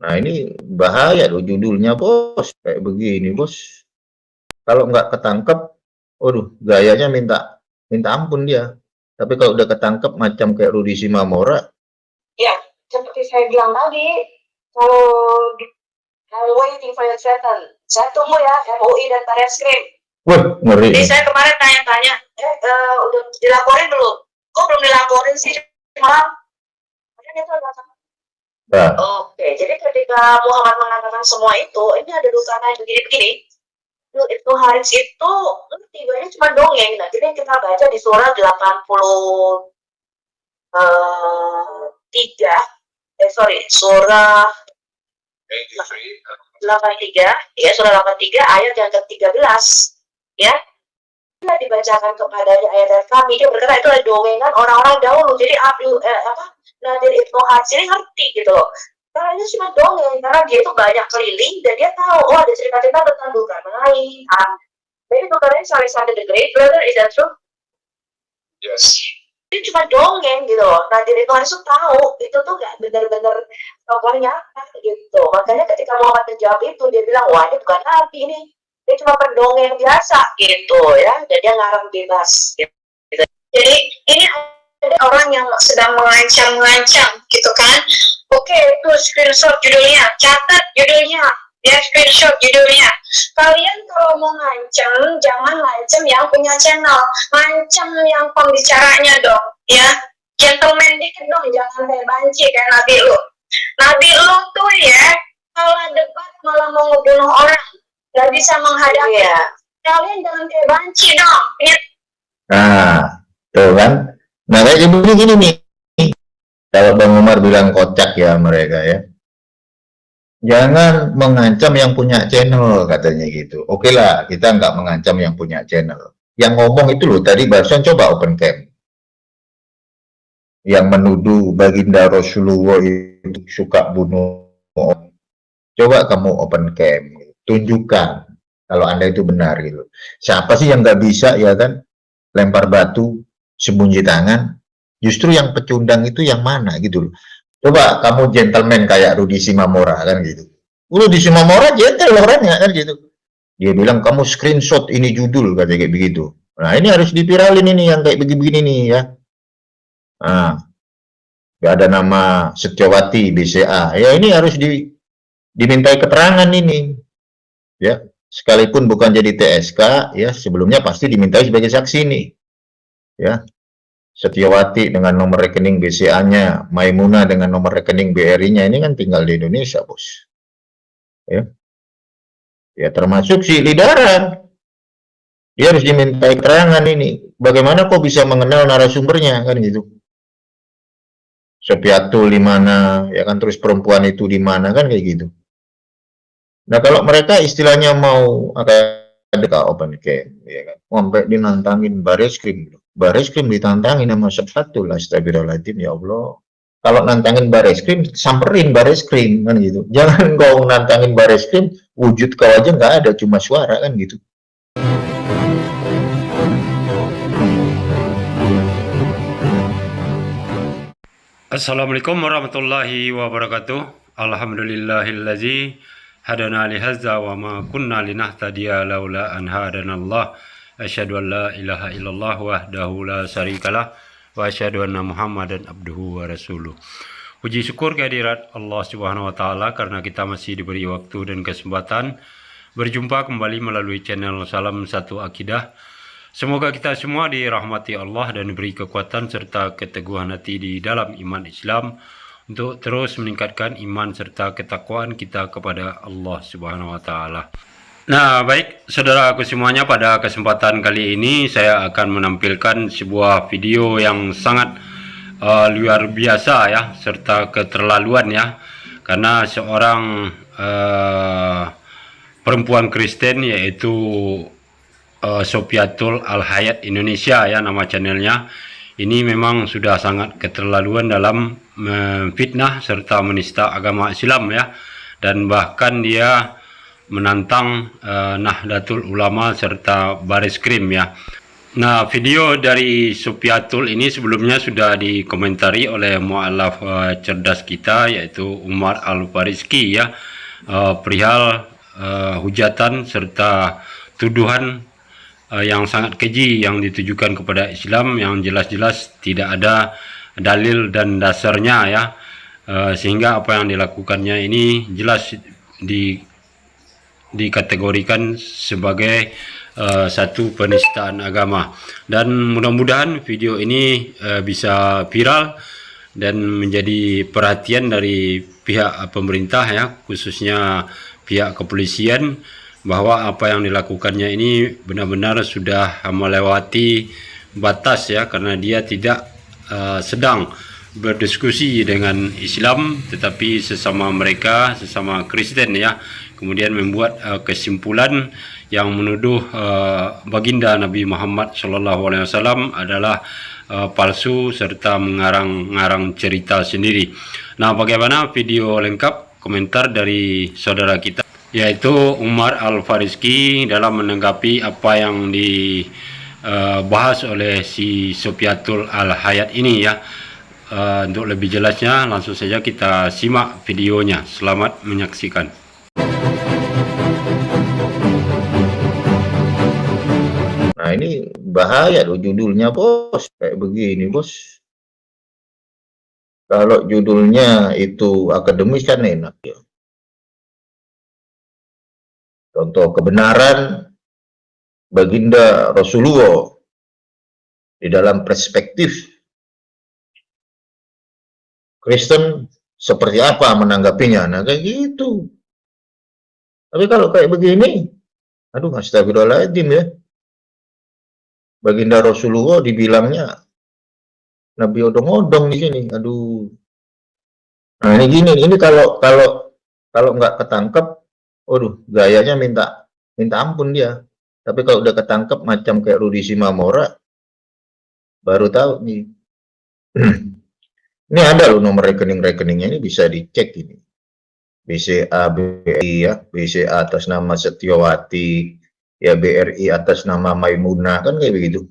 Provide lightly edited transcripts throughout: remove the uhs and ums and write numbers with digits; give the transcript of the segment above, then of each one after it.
Nah ini bahaya loh judulnya bos, kayak begini bos. Kalau nggak ketangkep, waduh gayanya minta minta ampun dia. Tapi kalau udah ketangkep macam kayak Rudi Simamora, ya seperti saya bilang tadi, kalau I'm waiting for your threaten. Saya tunggu ya MUI dan Barreskrim. wah ngeri. Jadi saya kemarin tanya-tanya, udah dilaporin belum? Kok belum dilaporin sih? Malah, Nah, oke, jadi ketika Muhammad mengatakan semua itu, ini ada dosanya begini-begini. Itu Haris itu tiganya cuma dongeng. Nah, jadi kita baca di surah 83, surah 83, ya surah 83 ayat yang ke-13, ya. Bila dibacakan kepadanya ayat dari kami, dia berkata itu adalah dongengan orang-orang dahulu. Jadi Nadir Ibnu Haris ini ngerti gitu loh. Karena ini cuma dongeng, karena dia itu banyak keliling dan dia tahu, oh ada cerita-cerita tentang Zulkarnain. Jadi Zulkarnain Alexander the Great, brother, is that true? Yes. Ini cuma dongeng gitu loh. Nadir Ibnu Haris tuh tahu, itu tuh gak benar-benar tokohnya gitu. Makanya ketika Muhammad menjawab itu, dia bilang, wah ini bukan nabi ini. Dia cuma pendongeng biasa gitu ya. Dan dia ngarang bebas gitu. Jadi ini ada orang yang sedang mengancam gitu kan. Oke, itu screenshot judulnya, catat judulnya, ya screenshot judulnya. Kalian kalau mau ngancam, jangan ngancam yang punya channel, ngancam yang pembicaranya dong, ya. Gentleman dikit dong, jangan kayak banci kayak Nabi lu. Nabi lu tuh ya, kalau debat malah mau ngebunuh orang, gak bisa menghadapi. Ya. Kalian jangan kayak banci dong. nah, tuh kan. Nah kayak begini nih. Kalau Bang Umar bilang kocak ya mereka ya. Jangan mengancam yang punya channel katanya gitu. Oke lah, kita nggak mengancam yang punya channel. Yang ngomong itu loh tadi barusan coba open cam. Yang menuduh baginda Rasulullah itu suka bunuh orang. Coba kamu open cam, tunjukkan kalau Anda itu benar gitu. Siapa sih yang nggak bisa ya kan lempar batu, sembunyi tangan? Justru yang pecundang itu yang mana gitu loh. Coba kamu gentleman kayak Rudi Simamora kan gitu. Rudi Simamora gentle orangnya kan gitu. Dia bilang kamu screenshot ini judul kayak begitu. Nah ini harus dipiralin ini yang kayak begini-begini nih ya. Nah, gak ada nama Setiawati BCA. Ya ini harus dimintai keterangan ini. Ya, sekalipun bukan jadi TSK ya sebelumnya pasti dimintai sebagai saksi nih. Ya. Setiawati dengan nomor rekening BCA-nya, Maimunah dengan nomor rekening BRI-nya, ini kan tinggal di Indonesia, bos. Ya, ya termasuk si Lidaran. Dia harus dimintai keterangan ini. Bagaimana kok bisa mengenal narasumbernya, kan gitu. Sopiatul di mana, ya kan, terus perempuan itu di mana, kan kayak gitu. Nah, kalau mereka istilahnya mau ada open cam, ya kan, sampai dinantangin Barreskrim. Barreskrim ditantangin sama Septatul, astagfirullahaladzim, ya Allah. Kalau nantangin Barreskrim, samperin Barreskrim, kan gitu. Jangan kau nantangin Barreskrim, wujud kau aja nggak ada, cuma suara, kan gitu. Assalamualaikum warahmatullahi wabarakatuh. Alhamdulillahillazi hadana lihazza wa ma kunna linahtadiya laula an hadanallah. Asyhadu an la ilaha illallah wahdahu la syarikalah wa asyhadu anna Muhammadan abduhu wa rasuluh. Puji syukur kehadirat Allah Subhanahu wa taala karena kita masih diberi waktu dan kesempatan berjumpa kembali melalui channel Salam Satu Akidah. Semoga kita semua dirahmati Allah dan diberi kekuatan serta keteguhan hati di dalam iman Islam untuk terus meningkatkan iman serta ketakwaan kita kepada Allah Subhanahu wa taala. Nah, baik saudaraku semuanya, pada kesempatan kali ini saya akan menampilkan sebuah video yang sangat luar biasa ya, serta keterlaluan ya. Karena seorang perempuan Kristen yaitu Sopiatul Al-Hayat Indonesia ya nama channelnya. Ini memang sudah sangat keterlaluan dalam memfitnah serta menista agama Islam ya. Dan bahkan dia menantang Nahdlatul Ulama serta Barreskrim ya. Nah, video dari Supiatul ini sebelumnya sudah dikomentari oleh mualaf cerdas kita, yaitu Umar Al-Fariski ya, perihal hujatan serta tuduhan yang sangat keji yang ditujukan kepada Islam, yang jelas-jelas tidak ada dalil dan dasarnya ya, sehingga apa yang dilakukannya ini jelas dikategorikan sebagai satu penistaan agama. Dan mudah-mudahan video ini bisa viral dan menjadi perhatian dari pihak pemerintah ya, khususnya pihak kepolisian, bahwa apa yang dilakukannya ini benar-benar sudah melewati batas ya, karena dia tidak sedang berdiskusi dengan Islam, tetapi sesama mereka, sesama Kristen ya, kemudian membuat kesimpulan yang menuduh baginda Nabi Muhammad SAW adalah palsu serta mengarang-ngarang cerita sendiri. Nah, bagaimana video lengkap komentar dari saudara kita, yaitu Umar Al-Fariski, dalam menanggapi apa yang dibahas oleh si Supiatul Al-Hayat ini ya. Untuk lebih jelasnya langsung saja kita simak videonya. Selamat menyaksikan. Nah ini bahaya loh judulnya bos, kayak begini bos. Kalau judulnya itu akademis kan enak ya. Contoh kebenaran baginda Rasulullah di dalam perspektif Kristen seperti apa menanggapinya. Nah kayak gitu. Tapi kalau kayak begini, aduh astagfirullahaladzim ya. Baginda Rasulullah dibilangnya Nabi odong-odong di sini. Aduh. Nah ini gini, ini kalau nggak ketangkep, waduh, gayanya minta ampun dia. Tapi kalau udah ketangkep macam kayak Rudi Simamora, baru tahu nih. Ini ada loh nomor rekening-rekeningnya, ini bisa dicek ini. BCA, BRI ya, BCA atas nama Setiawati, ya BRI atas nama Maimunah, kan kayak begitu.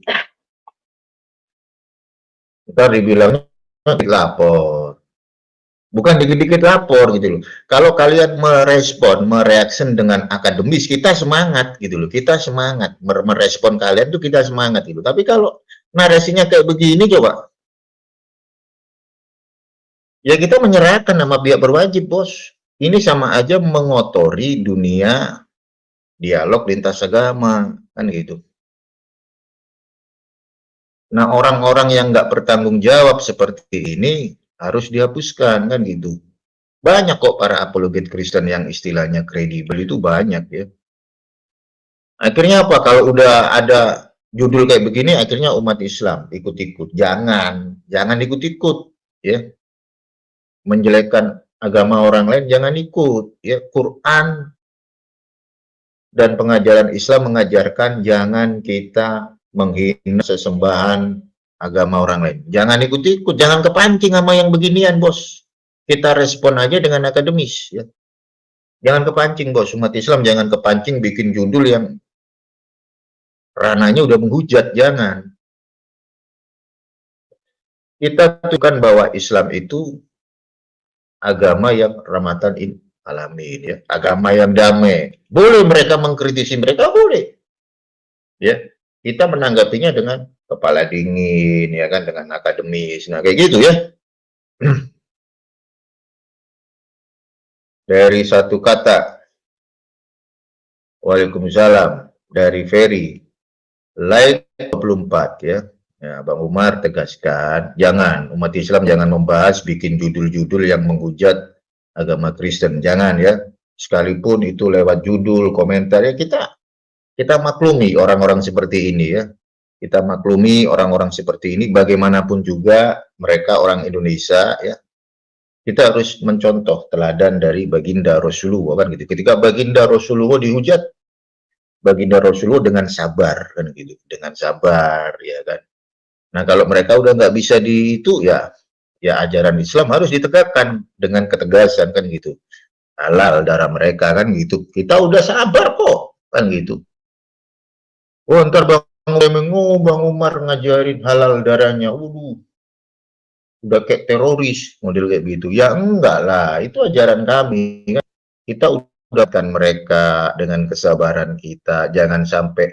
Ntar dibilangnya lapor. Bukan dikit-dikit lapor gitu loh. Kalau kalian merespon, mereaction dengan akademis, kita semangat gitu loh. Kita semangat merespon kalian tuh, kita semangat gitu. Tapi kalau narasinya kayak begini coba, ya kita menyerahkan nama pihak berwajib bos. Ini sama aja mengotori dunia dialog lintas agama kan gitu. Nah orang-orang yang nggak bertanggung jawab seperti ini harus dihapuskan kan gitu. Banyak kok para apologet Kristen yang istilahnya kredibel itu banyak ya. Akhirnya apa? Kalau udah ada judul kayak begini, akhirnya umat Islam ikut-ikut. Jangan ikut-ikut ya. Menjelekkan agama orang lain jangan ikut ya. Quran dan pengajaran Islam mengajarkan jangan kita menghina sesembahan agama orang lain. Jangan ikut-ikut, jangan kepancing sama yang beginian, bos. Kita respon aja dengan akademis, ya. Jangan kepancing, bos. Umat Islam jangan kepancing bikin judul yang ranahnya udah menghujat, jangan. Kita tunjukkan bahwa Islam itu agama yang rahmatan alamin, ya. Agama yang damai. Boleh mereka mengkritisi mereka, boleh. Ya, kita menanggapinya dengan kepala dingin, ya kan, dengan akademis. Nah, kayak gitu ya. Dari satu kata, Waalaikumsalam, dari Ferry, like 24 ya. Ya, Bang Umar tegaskan, jangan, umat Islam jangan membahas bikin judul-judul yang menghujat agama Kristen, jangan ya. Sekalipun itu lewat judul, komentar, ya kita maklumi orang-orang seperti ini ya. Kita maklumi orang-orang seperti ini, bagaimanapun juga mereka orang Indonesia ya. Kita harus mencontoh teladan dari baginda Rasulullah kan gitu. Ketika baginda Rasulullah dihujat, baginda Rasulullah dengan sabar kan gitu, dengan sabar ya kan. Nah kalau mereka udah nggak bisa di itu ya ajaran Islam harus ditegakkan dengan ketegasan kan gitu. Halal darah mereka kan gitu. Kita udah sabar kok kan gitu. Oh ntar Bang Bang Umar ngajarin halal darahnya, udah kayak teroris model kayak gitu. Ya enggak lah, itu ajaran kami kan. Kita udahkan mereka dengan kesabaran kita, jangan sampai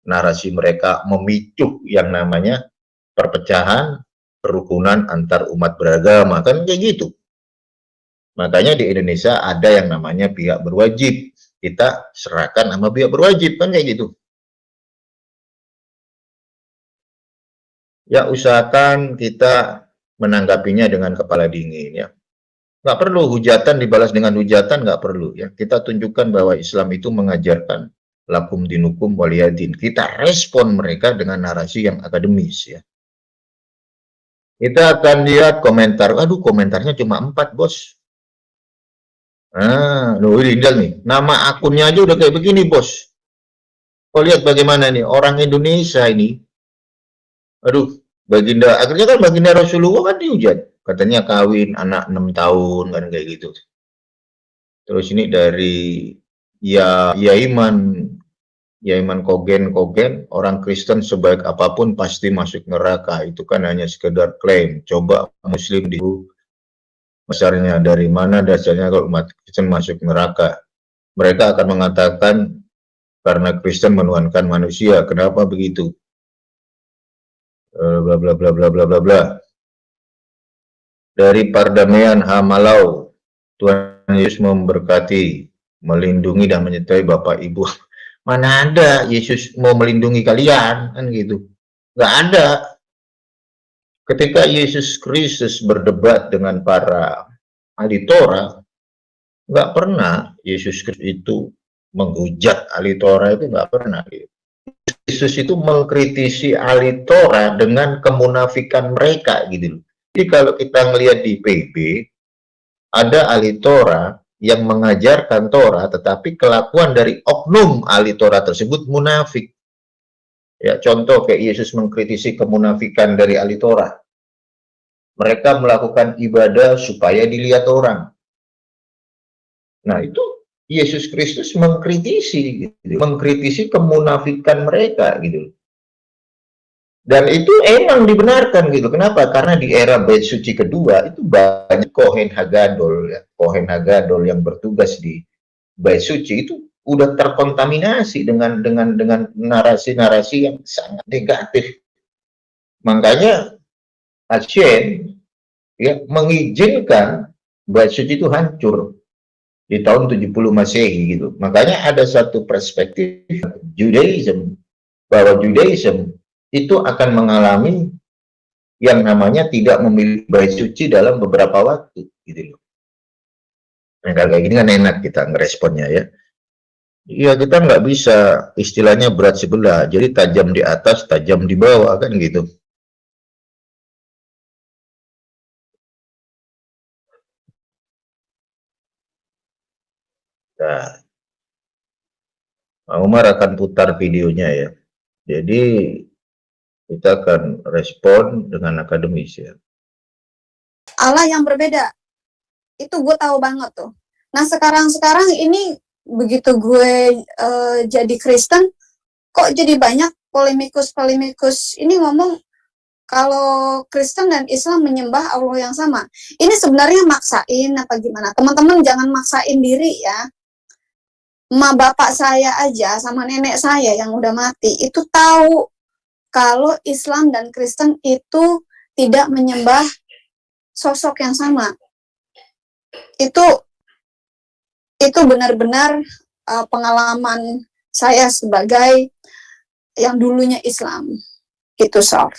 narasi mereka memicu yang namanya perpecahan, kerukunan antar umat beragama, kan kayak gitu. Makanya di Indonesia ada yang namanya pihak berwajib. Kita serahkan sama pihak berwajib, kan kayak gitu. Ya usahakan kita menanggapinya dengan kepala dingin ya. Nggak perlu hujatan dibalas dengan hujatan, nggak perlu ya. Kita tunjukkan bahwa Islam itu mengajarkan lakum dinukum waliyadin. Kita respon mereka dengan narasi yang akademis ya. Kita akan lihat komentar. Aduh, komentarnya cuma 4, bos. Loh, ini nih. Nama akunnya aja udah kayak begini, bos. Kau lihat bagaimana nih orang Indonesia ini. Aduh, baginda akhirnya kan baginda Rasulullah kan dihujat. Katanya kawin anak 6 tahun kan kayak gitu. Terus ini dari Yaiman Kogen, orang Kristen sebaik apapun pasti masuk neraka. Itu kan hanya sekedar klaim. Coba Muslim di besarnya dari mana dasarnya kalau umat Kristen masuk neraka. Mereka akan mengatakan karena Kristen menuhankan manusia. Kenapa begitu? Bla bla bla bla bla bla bla. Dari Pardamaian Hamalau, Tuhan Yesus memberkati, melindungi dan menyertai Bapak Ibu. Mana ada Yesus mau melindungi kalian, kan gitu. Nggak ada. Ketika Yesus Kristus berdebat dengan para ahli Torah, nggak pernah Yesus Kristus itu menghujat ahli Torah, itu nggak pernah. Yesus itu mengkritisi ahli Torah dengan kemunafikan mereka gitu. Jadi kalau kita melihat di PB, ada ahli Torah yang mengajarkan Torah, tetapi kelakuan dari oknum ahli Torah tersebut munafik. Ya, contoh kayak Yesus mengkritisi kemunafikan dari ahli Torah. Mereka melakukan ibadah supaya dilihat orang. Nah, itu Yesus Kristus mengkritisi, gitu. Mengkritisi kemunafikan mereka, gitu. Dan itu emang dibenarkan gitu. Kenapa? Karena di era Bait Suci kedua itu banyak Kohen Hagadol, ya. Kohen Hagadol yang bertugas di Bait Suci itu udah terkontaminasi dengan narasi-narasi yang sangat negatif. Makanya Hashem ya mengizinkan Bait Suci itu hancur di tahun 70 Masehi gitu. Makanya ada satu perspektif Judaism bahwa Judaism itu akan mengalami yang namanya tidak memiliki bait suci dalam beberapa waktu gitu loh. Nah, kayak gini kan enak kita ngeresponnya ya. Iya, kita nggak bisa istilahnya berat sebelah, jadi tajam di atas, tajam di bawah kan gitu. Nah, Umar akan putar videonya ya. Jadi kita akan respon dengan akademis ya. Allah yang berbeda. Itu gue tahu banget tuh. Nah sekarang ini begitu gue jadi Kristen, kok jadi banyak polemikus ini ngomong kalau Kristen dan Islam menyembah Allah yang sama. Ini sebenarnya maksain apa gimana? Teman-teman jangan maksain diri ya. Ma bapak saya aja sama nenek saya yang udah mati itu tahu kalau Islam dan Kristen itu tidak menyembah sosok yang sama. Itu benar-benar pengalaman saya sebagai yang dulunya Islam. Gitu, Sof.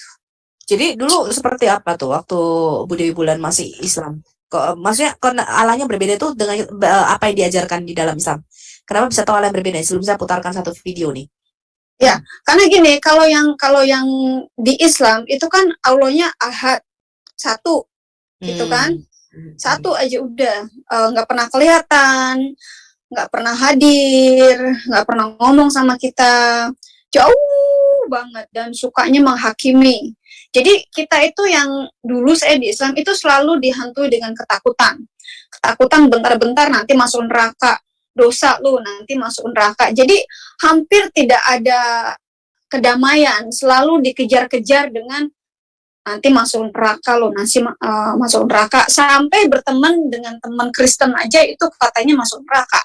Jadi dulu seperti apa tuh waktu Bu Dewi Bulan masih Islam? Maksudnya Allahnya berbeda tuh dengan apa yang diajarkan di dalam Islam. Kenapa bisa tahu Allah yang berbeda? Sebelum saya putarkan satu video nih. Ya, karena gini, kalau yang di Islam itu kan Allahnya ahad, satu, gitu kan? Satu aja udah, nggak pernah kelihatan, nggak pernah hadir, nggak pernah ngomong sama kita, jauh banget dan sukanya menghakimi. Jadi kita itu yang dulu saya di Islam itu selalu dihantui dengan ketakutan bentar-bentar nanti masuk neraka, dosa lu nanti masuk neraka. Jadi hampir tidak ada kedamaian, selalu dikejar-kejar dengan nanti masuk neraka loh, masuk neraka, sampai berteman dengan teman Kristen aja itu katanya masuk neraka.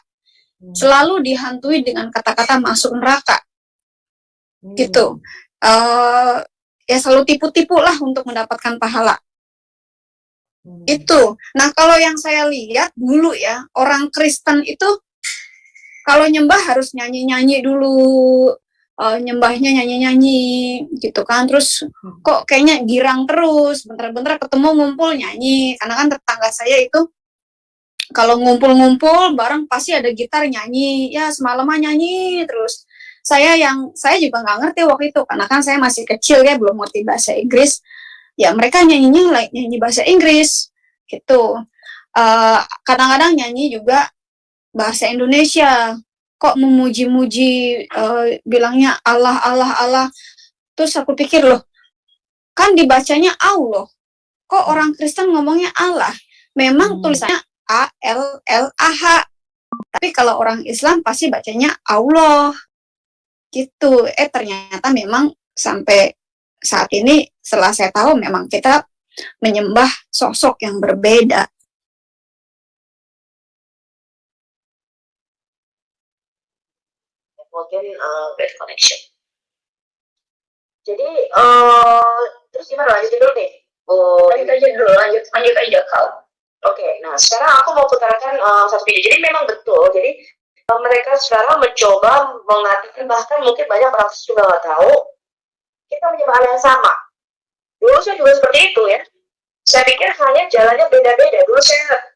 Selalu dihantui dengan kata-kata masuk neraka. Gitu. Ya selalu tipu-tipu lah untuk mendapatkan pahala. Itu. Nah, kalau yang saya lihat dulu ya, orang Kristen itu kalau nyembah harus nyanyi-nyanyi dulu, nyembahnya nyanyi-nyanyi gitu kan. Terus kok kayaknya girang terus, bentar-bentar ketemu ngumpul nyanyi. Karena kan tetangga saya itu kalau ngumpul-ngumpul bareng pasti ada gitar nyanyi. Ya semalaman nyanyi terus. Saya juga nggak ngerti waktu itu karena kan saya masih kecil ya, belum ngerti bahasa Inggris. Ya mereka nyanyinya nyanyi bahasa Inggris gitu. Kadang-kadang nyanyi juga bahasa Indonesia. Kok memuji-muji, bilangnya Allah, Allah, Allah. Terus aku pikir loh, kan dibacanya Allah. Kok orang Kristen ngomongnya Allah? Memang tulisannya A-L-L-A-H. Tapi kalau orang Islam pasti bacanya Allah. Gitu. Ternyata memang sampai saat ini setelah saya tahu memang kita menyembah sosok yang berbeda. Mungkin bad connection. Jadi terus gimana, lanjut dulu nih? Lanjut aja kau. Oke, nah sekarang aku mau putarkan satu video. Jadi memang betul. Jadi mereka sekarang mencoba mengatakan, bahkan mungkin banyak orang juga nggak tahu, kita menyembah hal yang sama. Dulu saya juga seperti itu ya. Saya pikir hanya jalannya beda-beda. Dulu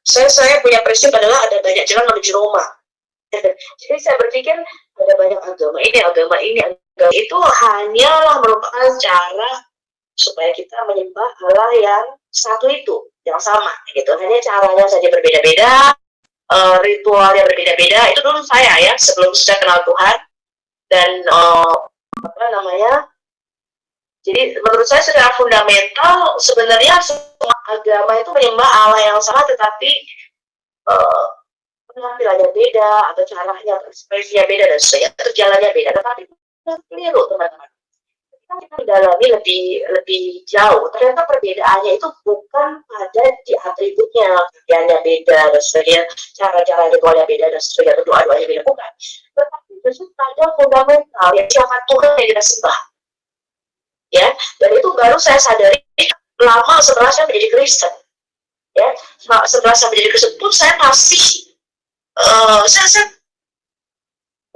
saya punya prinsip adalah ada banyak jalan menuju Roma. Jadi saya berpikir ada banyak agama ini. Itu hanyalah merupakan cara supaya kita menyembah Allah yang satu itu, yang sama gitu. Hanya caranya saja berbeda-beda, ritualnya berbeda-beda. Itu dulu saya ya, sebelum saya kenal Tuhan. Dan jadi menurut saya secara fundamental sebenarnya semua agama itu menyembah Allah yang sama, tetapi penampilannya beda atau caranya berekspresinya beda dan sebagainya, atau jalannya beda. Tetapi keliru teman-teman. Kita mendalami lebih jauh, ternyata perbedaannya itu bukan pada di atributnya, pakaiannya beda dan sebagainya, cara-cara ritualnya beda dan sebagainya, doa-doanya beda, bukan. Tetapi justru pada fundamental, ya siapa Tuhan yang kita sembah. Ya, dan itu baru saya sadari lama setelah saya menjadi Kristen. Ya, setelah saya menjadi Kristen pun saya masih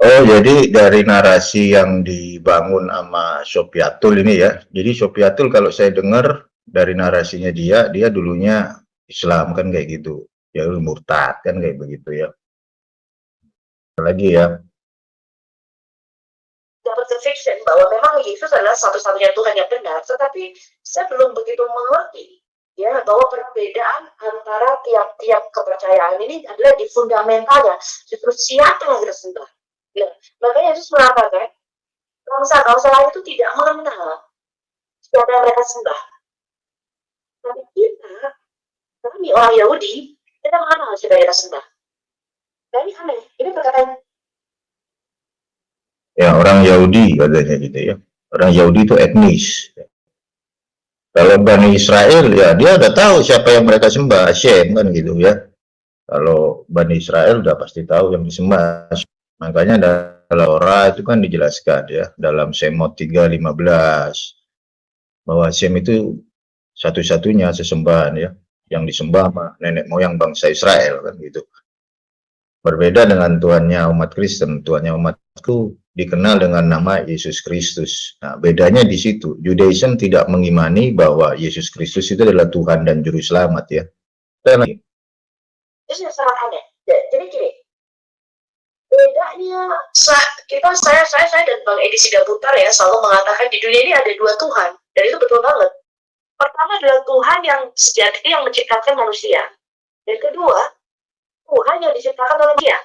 Oh, jadi dari narasi yang dibangun sama Sopiatul ini ya. Jadi Sopiatul kalau saya dengar dari narasinya dia dulunya Islam kan kayak gitu. Ya murtad kan kayak begitu ya. Lagi ya. dapat conviction bahwa memang Yesus adalah satu-satunya Tuhan yang benar, tetapi saya belum begitu mengerti ya bahwa perbedaan antara tiap-tiap kepercayaan ini adalah di fundamentalnya, justru siapa yang kita sembah. Nah, makanya Yesus mengatakan bangsa-bangsa lain itu tidak mengenal siapa yang mereka sembah. Tapi kami orang Yahudi, kita mengenal siapa yang kita sembah. Nah, ini aneh, ini perkataan. Ya orang Yahudi katanya gitu ya. Orang Yahudi itu etnis. Kalau Bani Israel ya dia udah tahu siapa yang mereka sembah, Hashem kan gitu ya. Kalau Bani Israel udah pasti tahu yang disembah. Makanya dalam Torah itu kan dijelaskan ya dalam Semot 3:15 bahwa Hashem itu satu-satunya sesembahan ya yang disembah sama nenek moyang bangsa Israel kan gitu. Berbeda dengan Tuhannya umat Kristen. Tuhannya umatku dikenal dengan nama Yesus Kristus. Nah, bedanya di situ. Judaism tidak mengimani bahwa Yesus Kristus itu adalah Tuhan dan Juru Selamat ya. Dan lagi. Itu sangat aneh. Jadi gini, bedanya saya dan Bang Edi Sidaputar ya selalu mengatakan di dunia ini ada dua Tuhan, dan itu betul banget. Pertama adalah Tuhan yang sejati yang menciptakan manusia, dan kedua Tuhan yang diciptakan oleh dia.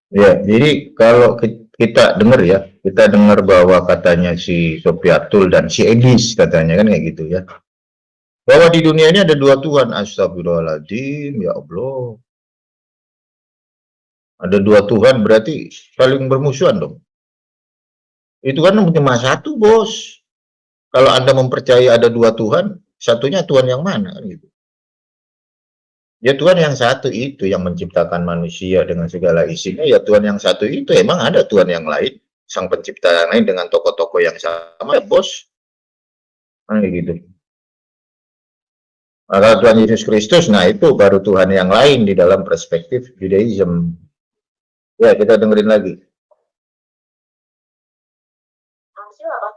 Ya, jadi kalau kita dengar ya, kita dengar bahwa katanya si Sopiatul dan si Edis katanya kan kayak gitu ya. Bahwa di dunia ini ada dua Tuhan, astagfirullahaladzim, ya Allah. Ada dua Tuhan berarti saling bermusuhan dong. Itu kan cuma satu, bos. Kalau Anda mempercayai ada dua Tuhan, satunya Tuhan yang mana? Kan gitu. Ya Tuhan yang satu itu yang menciptakan manusia dengan segala isinya, ya Tuhan yang satu itu. Emang ada Tuhan yang lain, sang pencipta yang lain dengan tokoh-tokoh yang sama, ya bos. Nah, gitu. Maka Tuhan Yesus Kristus, nah itu baru Tuhan yang lain di dalam perspektif Judaism. Ya, kita dengerin lagi. Hasil apa?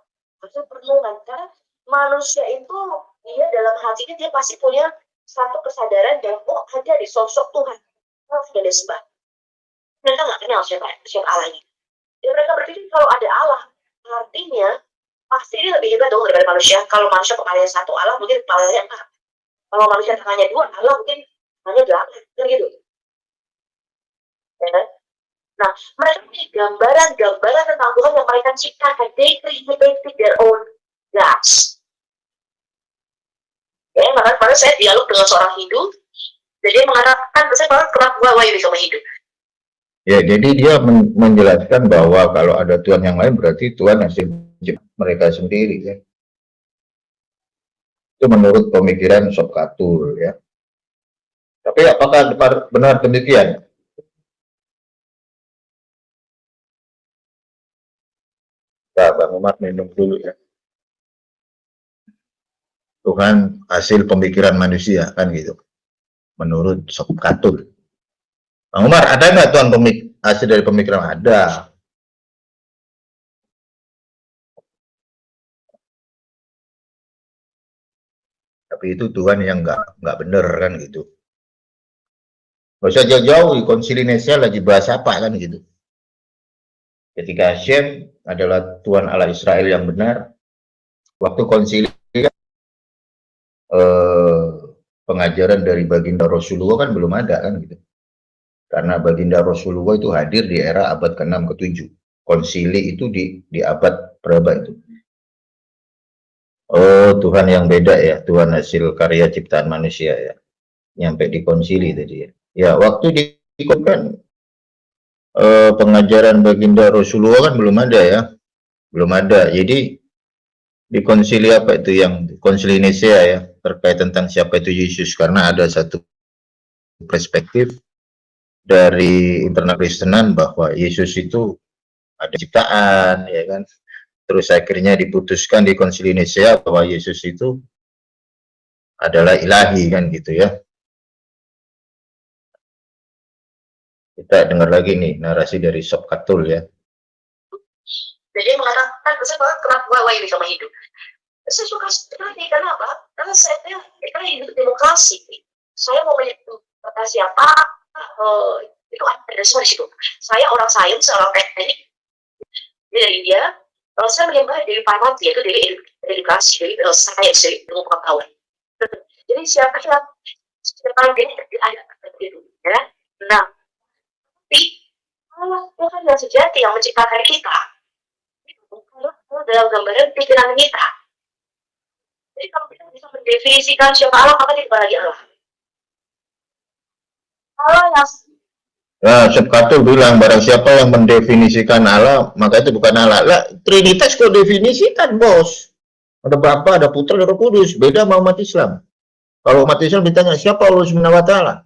Hasil perlindungan. Karena manusia itu, dia dalam hatinya, dia pasti punya satu kesadaran dan ada di sosok Tuhan yang sudah disembah. Mereka nggak kenal siapa Allahnya. Dan mereka berpikir kalau ada Allah, artinya pasti dia lebih hebat dong daripada manusia. Kalau manusia kepalanya satu, Allah mungkin kepalanya 4. Kalau manusia tangannya 2, Allah mungkin tangannya 8. Kan gitu. Ya kan? Nah, mereka punya gambaran tentang Tuhan yang mereka ciptakan. They created their own gods. Ya, makanya saya dialog dengan seorang Hindu, jadi dia mengatakan, saya kenapa why you become a Hindu? Ya, jadi dia menjelaskan bahwa kalau ada Tuhan yang lain berarti Tuhan hasil mereka sendiri, ya. Itu menurut pemikiran Sopkatul, ya. Tapi apakah benar demikian? Nah, Bang Umar minum dulu, ya. Tuhan hasil pemikiran manusia, kan gitu. Menurut Sopkatul. Bang Umar, ada nggak Tuhan hasil dari pemikiran? Ada. Tapi itu Tuhan yang nggak bener, kan gitu. Nggak usah jauh-jauh, di Konsili Nicea lagi bahas apa, kan gitu. Ketika Hashem adalah Tuhan Allah Israel yang benar, waktu konsili pengajaran dari baginda Rasulullah kan belum ada, kan gitu. Karena baginda Rasulullah itu hadir di era abad ke-6 ke-7. Konsili itu di abad berapa itu? Oh, Tuhan yang beda ya, Tuhan hasil karya ciptaan manusia ya. Nyampe di konsili tadi ya. Ya, waktu kan pengajaran baginda Rasulullah kan belum ada ya. Belum ada. Jadi di konsili apa itu yang Konsili Nicea ya, terkait tentang siapa itu Yesus, karena ada satu perspektif dari internal Kristenan bahwa Yesus itu ada ciptaan, ya kan. Terus akhirnya diputuskan di Konsili Nicea bahwa Yesus itu adalah ilahi, kan gitu ya. Kita dengar lagi nih narasi dari Sopkatul, ya. Jadi mengatakan, saya kenapa why you become a Hindu? Saya suka sekali, kenapa? Karena saya hidup demokrasi. Saya mau menyebutkan siapa, itu ada semua di situ. Saya orang sains, orang teknik, dari India. Kalau saya menyembah Dewi Parvati, yaitu Dewi edukasi, Dewi sains, Dewi ilmu pengetahuan. Jadi siapa yang ini ada gitu, ya. Nah, tapi Allah Tuhan yang sejati yang menciptakan kita, itu bukanlah dalam gambaran pikiran kita. Jadi kalau kita bisa mendefinisikan siapa Allah, maka dia lagi Allah. Allah yang Nah, Sopkatul bilang barang siapa yang mendefinisikan Allah, maka itu bukan Allah. Lah, Trinitas kok definisikan, bos? Ada Bapa, ada Putra, ada Roh Kudus. Beda sama umat Islam. Kalau umat Islam ditanya siapa Allah Subhanahu wa taala?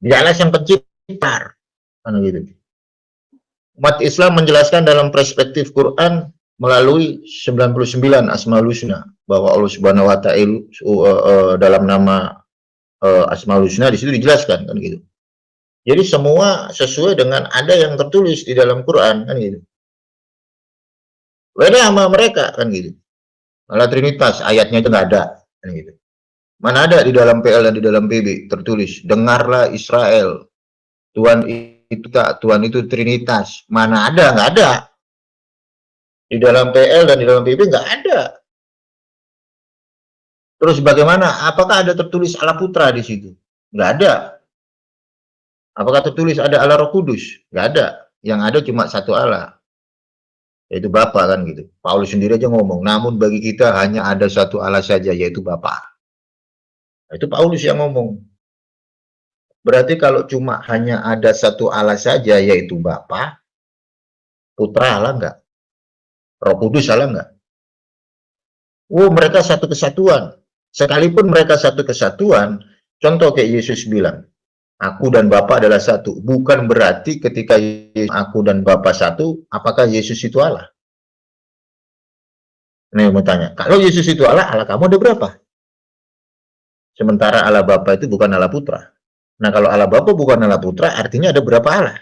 Dialah yang pencipta. Kan gitu. Umat Islam menjelaskan dalam perspektif Quran melalui 99 Asmaul Husna, bahwa Allah Subhanahu wa taala dalam nama Asmaul Husna di situ dijelaskan, kan gitu. Jadi semua sesuai dengan ada yang tertulis di dalam Quran, kan gitu. Beda sama mereka, kan gitu. Malah Trinitas ayatnya itu nggak ada, kan gitu. Mana ada di dalam PL dan di dalam PB tertulis, dengarlah Israel, Tuhan itu Trinitas. Mana ada, nggak ada. Di dalam PL dan di dalam PB nggak ada. Terus bagaimana? Apakah ada tertulis Allah Putra di situ? Nggak ada. Apakah tertulis ada Allah Roh Kudus? Nggak ada. Yang ada cuma satu Allah, yaitu Bapa, kan gitu. Paulus sendiri aja ngomong, namun bagi kita hanya ada satu Allah saja, yaitu Bapa. Itu Paulus yang ngomong. Berarti kalau cuma hanya ada satu Allah saja, yaitu Bapa, Putra Allah enggak? Roh Kudus salah nggak? Oh, mereka satu kesatuan. Sekalipun mereka satu kesatuan, contoh kayak Yesus bilang, aku dan Bapa adalah satu. Bukan berarti ketika aku dan Bapa satu, apakah Yesus itu Allah? Nah, mau tanya, kalau Yesus itu Allah, Allah kamu ada berapa? Sementara Allah Bapa itu bukan Allah Putra. Nah, kalau Allah Bapa bukan Allah Putra, artinya ada berapa Allah?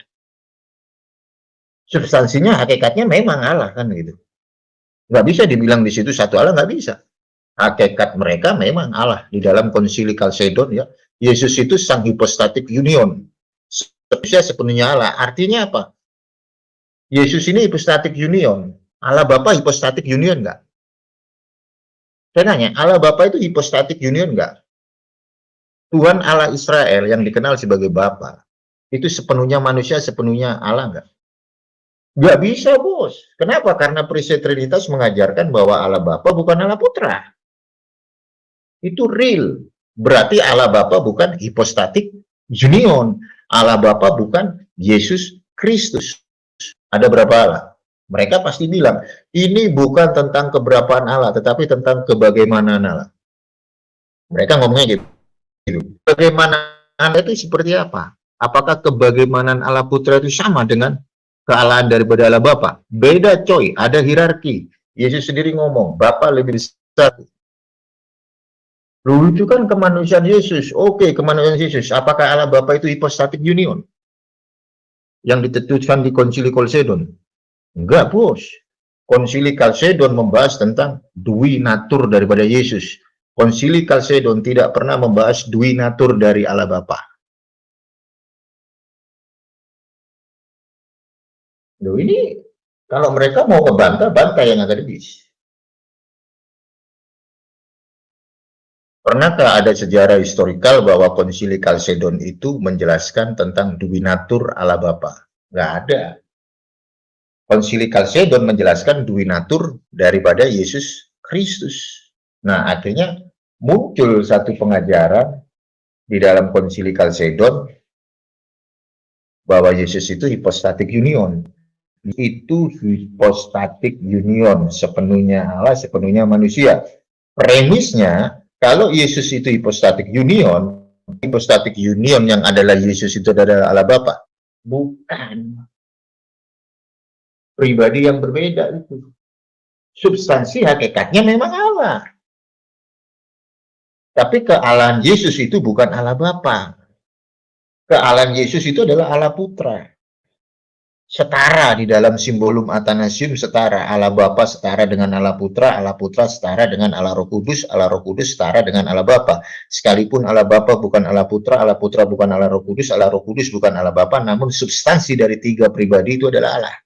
Substansinya, hakikatnya memang Allah, kan gitu. Nggak bisa dibilang di situ satu Allah, nggak bisa. Hakikat mereka memang Allah. Di dalam konsili Kalsedon, ya, Yesus itu sang hipostatik union. Manusia sepenuhnya Allah. Artinya apa? Yesus ini hipostatik union. Allah Bapa hipostatik union nggak? Saya nanya, Allah Bapa itu hipostatik union nggak? Tuhan Allah Israel yang dikenal sebagai Bapa, itu sepenuhnya manusia, sepenuhnya Allah nggak? Nggak bisa, bos. Kenapa? Karena prinsip Trinitas mengajarkan bahwa Allah Bapa bukan Allah Putra. Itu real. Berarti Allah Bapa bukan hipostatik union. Allah Bapa bukan Yesus Kristus. Ada berapa Allah? Mereka pasti bilang, ini bukan tentang keberapaan Allah, tetapi tentang kebagaimanaan Allah. Mereka ngomongnya gitu. Bagaimana Allah itu seperti apa? Apakah kebagaimanaan Allah Putra itu sama dengan kealahan daripada Allah Bapa? Beda, coy. Ada hierarki. Yesus sendiri ngomong, Bapa lebih besar. Lalu itu kan kemanusiaan Yesus. Oke, kemanusiaan Yesus. Apakah Allah Bapa itu hipostatik union? Yang ditentukan di konsili Kalsedon? Enggak, bos. Konsili Kalsedon membahas tentang dui natur daripada Yesus. Konsili Kalsedon tidak pernah membahas dui natur dari Allah Bapa. Loh, ini kalau mereka mau ngebantah, bantah yang akademis. Pernahkah ada sejarah historikal bahwa konsili Kalsedon itu menjelaskan tentang dui natur Allah Bapa? Nggak ada. Konsili Kalsedon menjelaskan dui natur daripada Yesus Kristus. Nah, akhirnya muncul satu pengajaran di dalam konsili Kalsedon bahwa Yesus itu hipostatik union. Itu hipostatik union, sepenuhnya Allah, sepenuhnya manusia. Premisnya, kalau Yesus itu hipostatik union yang adalah Yesus itu adalah Allah Bapa. Bukan. Pribadi yang berbeda itu. Substansi hakikatnya memang Allah. Tapi kealahan Yesus itu bukan Allah Bapa. Kealahan Yesus itu adalah Allah Putra. Setara di dalam simbolum Athanasium, setara. Allah Bapa setara dengan Allah Putra setara dengan Allah Roh Kudus setara dengan Allah Bapa. Sekalipun Allah Bapa bukan Allah Putra bukan Allah Roh Kudus bukan Allah Bapa, namun substansi dari tiga pribadi itu adalah Allah.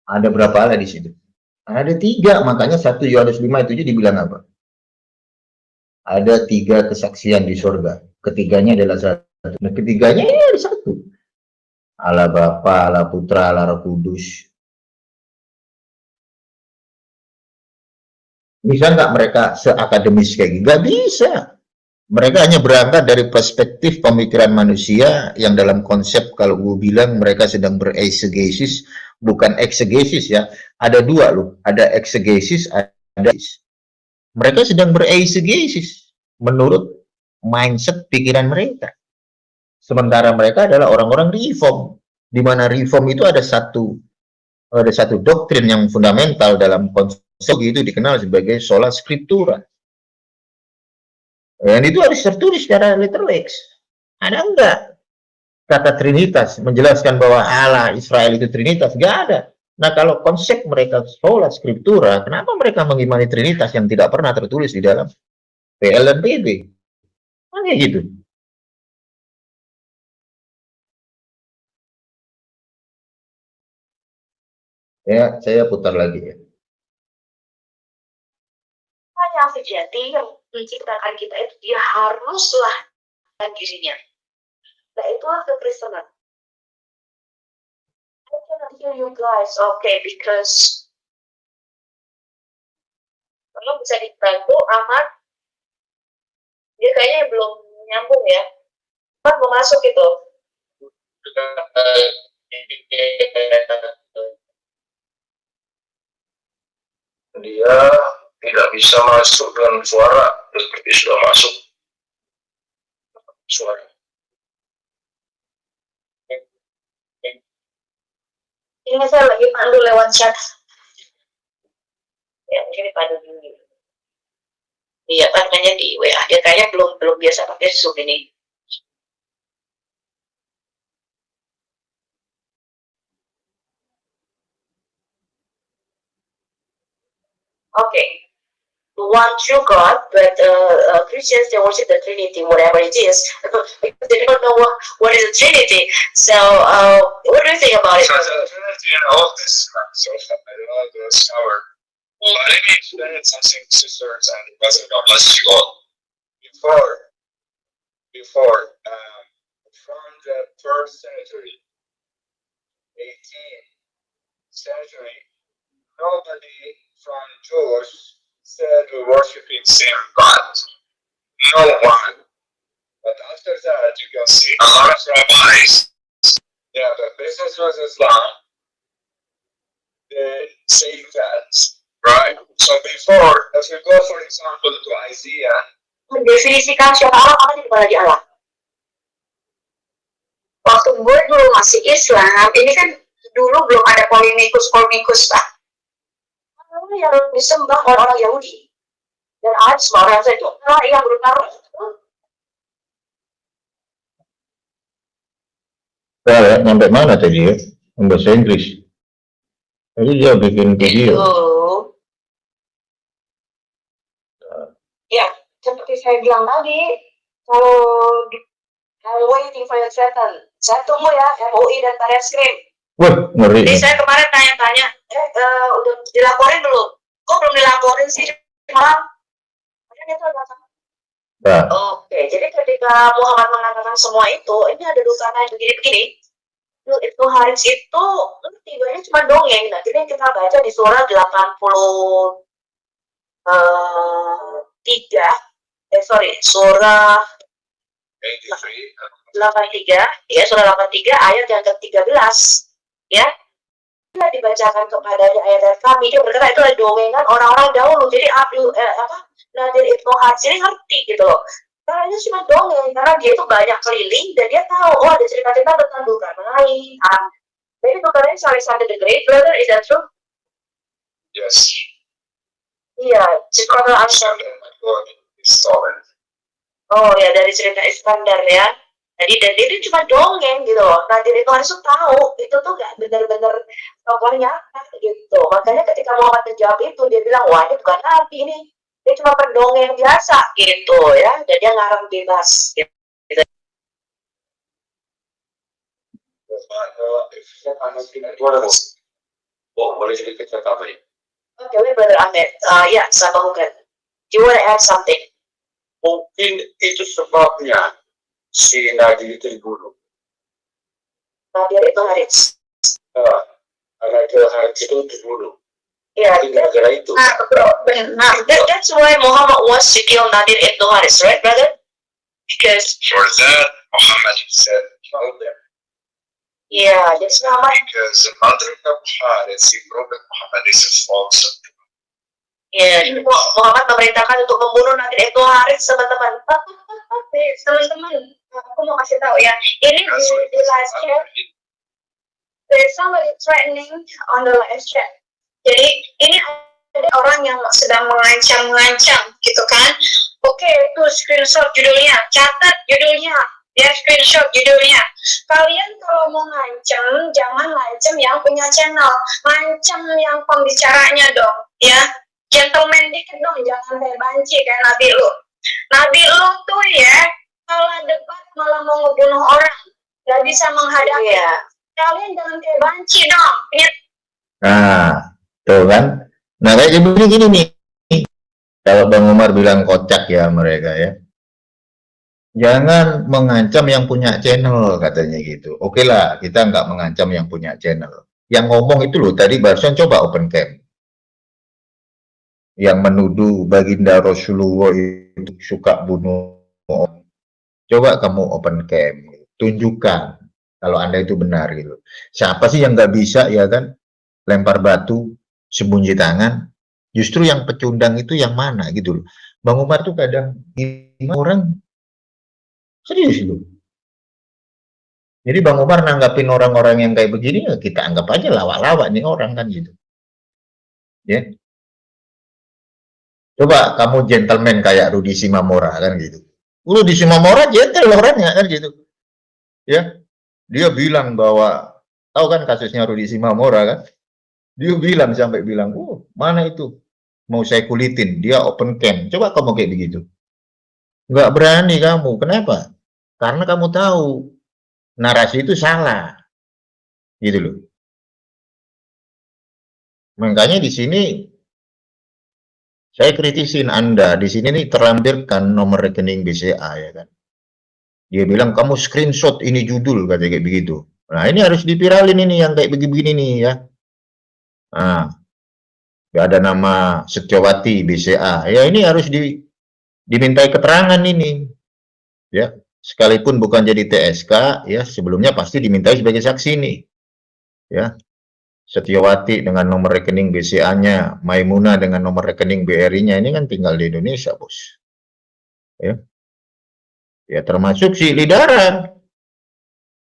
Ada berapa Allah di situ? Ada tiga, makanya 1 Yohanes 5:7 dibilang apa? Ada tiga kesaksian di surga. Ketiganya adalah satu. Nah, ketiganya ya ada satu. Allah Bapa, Allah Putra, Allah Roh Kudus. Bisa nggak mereka seakademis kayak gitu? Nggak bisa. Mereka hanya berangkat dari perspektif pemikiran manusia yang dalam konsep, kalau gue bilang mereka sedang beresegesis, bukan eksegesis ya. Ada dua loh, ada eksegesis, ada mereka sedang beresegesis menurut mindset pikiran mereka. Sementara mereka adalah orang-orang reform, di mana reform itu ada satu doktrin yang fundamental dalam konsep itu dikenal sebagai sola scriptura. Dan itu harus tertulis secara letterlex. Ada enggak kata Trinitas menjelaskan bahwa Allah Israel itu Trinitas? Enggak ada. Nah, kalau konsep mereka sola scriptura, kenapa mereka mengimani Trinitas yang tidak pernah tertulis di dalam PL dan PB? Kayak gitu. Ya, saya putar lagi ya. Yang sejati yang menciptakan kita itu dia haruslah dan dirinya. Nah, itulah kekristenan. I cannot hear you guys. Okay, because kalau bisa dibantu Ahmad, dia kayaknya belum nyambung ya. Ahmad mau masuk itu. Dia tidak bisa masuk dengan suara seperti sudah masuk suara. Ini saya lagi pandu lewat chat. Ya, mungkin dipandu dulu. Iya, namanya di WA. Dia kayaknya belum biasa pakai Zoom ini. Okay. One true God, but Christians, they worship the Trinity, whatever it is, because they don't know what is the Trinity. So, what do you think about it? So the Trinity and all this, so I don't know the shower. But let me explain something, sisters and brothers. God bless you all. Before, from the first century, 18th century, nobody from Jews said we worshiping same God. No one. But after that, you can see a lot of rabbis. Yeah, the business was Islam. They say that, right? So before, if you go, for example, to Isaiah, Mendefinisikan siapa Allah, apa di mana di Allah. Waktu gue dulu masih Islam, ini kan dulu belum ada polemikus, Pak. Yang disembah orang-orang Yahudi. Dan ada semua orang itu yang bertaruh. Ya, sampai mana tadi ya? Bahasa Inggris. Tadi dia bikin video. Ya, seperti saya bilang tadi, kalau I'm waiting for your threaten. Saya tunggu ya, MUI dan Barreskrim. Wah, ngeri. Jadi saya kemarin tanya-tanya, udah dilaporin belum? Kok belum dilaporin sih? Malah, Nah, Oke, jadi ketika Muhammad mengatakan semua itu, ini ada dosanya yang begini-begini. Itu Haris itu tiganya cuma dongeng. Nah, jadi kita baca di surah 83, surah 83, ya surah 83 ayat yang ke-13, ya. Bila dibacakan kepadanya ayat kami, dia berkata itu adalah dongengan orang-orang dahulu. Jadi Nadir Ibnu Haris ini ngerti gitu loh. Karena ini cuma dongeng, karena dia itu banyak keliling dan dia tahu, oh ada cerita-cerita tentang Zulkarnain. Jadi Zulkarnain Alexander the Great, brother, is that true? yes, Iya, cerita Alexander installed. Oh ya, dari cerita Iskandar ya. Jadi dan itu cuma dongeng gitu loh. Nadir Ibnu Haris tuh tahu itu tuh gak benar-benar tokohnya gitu. Makanya ketika Muhammad menjawab itu, dia bilang, wah ini bukan nabi ini. Dia cuma pendongeng biasa gitu ya, dan dia ngarang bebas gitu. Boleh sedikit kata apa ya? Okay, wait, brother Ahmed. Ya, saya bangunkan. Do you want to add something? Mungkin itu sebabnya si Nadir itu dibunuh. Nadir Ibnu Haris. Nadir Haris itu dibunuh. Yeah, gara-gara itu. That's why Muhammad wants to kill Nadir Ibnu Haris, right, brother? Because for that, Muhammad said, kill them. Yeah, that's Muhammad. Because Nadir Ibnu Haris, he Prophet Muhammad is a false. Yeah, Muhammad memerintahkan untuk membunuh Nadir Ibnu Haris, teman-teman. Teman-teman, aku mau kasih tahu ya. Ini di live chat. There's somebody threatening on the live chat. Jadi ini ada orang yang sedang mengancam gitu kan. Oke, itu screenshot judulnya, catat judulnya, ya screenshot judulnya. Kalian kalau mau ngancam, jangan ngancam yang punya channel, ngancam yang pembicaranya dong, ya. Gentleman dikit dong, jangan kayak banci kayak Nabi lu. Nabi lu tuh ya, kalau debat malah mau ngebunuh orang, gak bisa menghadapi. Kalian jangan kayak banci dong. nah, tuh kan. Nah, kayak gini nih. Kalau Bang Umar bilang kocak ya mereka ya. Jangan mengancam yang punya channel katanya gitu. Oke lah, kita nggak mengancam yang punya channel. Yang ngomong itu loh, tadi barusan coba open cam. Yang menuduh baginda Rasulullah itu suka bunuh orang. Coba kamu open cam, tunjukkan Kalau Anda itu benar gitu. Siapa sih yang nggak bisa ya kan lempar batu, sembunyi tangan? Justru yang pecundang itu yang mana gitu loh. Bang Umar tuh kadang orang serius loh. Jadi Bang Umar nanggapin orang-orang yang kayak begini, ya kita anggap aja lawak-lawak nih orang kan gitu. Ya, coba kamu gentleman kayak Rudi Simamora kan gitu. Rudi Simamora gentle orangnya kan gitu. Ya, dia bilang bahwa tahu kan kasusnya Rudi Simamora kan? Dia bilang sampai bilang, mana itu mau saya kulitin, dia open camp. Coba kamu kayak begitu. Nggak berani kamu. Kenapa? Karena kamu tahu narasi itu salah. Gitu loh. Makanya di sini saya kritisin Anda. Di sini nih terlampirkan nomor rekening BCA ya kan. Dia bilang kamu screenshot ini judul katanya kayak begitu. Nah, ini harus dipiralin ini yang kayak begini-begini nih ya. Nah, ada nama Setiawati BCA. Ya ini harus dimintai keterangan ini. Ya, sekalipun bukan jadi TSK ya, sebelumnya pasti dimintai sebagai saksi nih. Ya. Setiawati dengan nomor rekening BCA-nya, Maimunah dengan nomor rekening BRI-nya, ini kan tinggal di Indonesia, Bos. Ya. Ya termasuk si Lidara.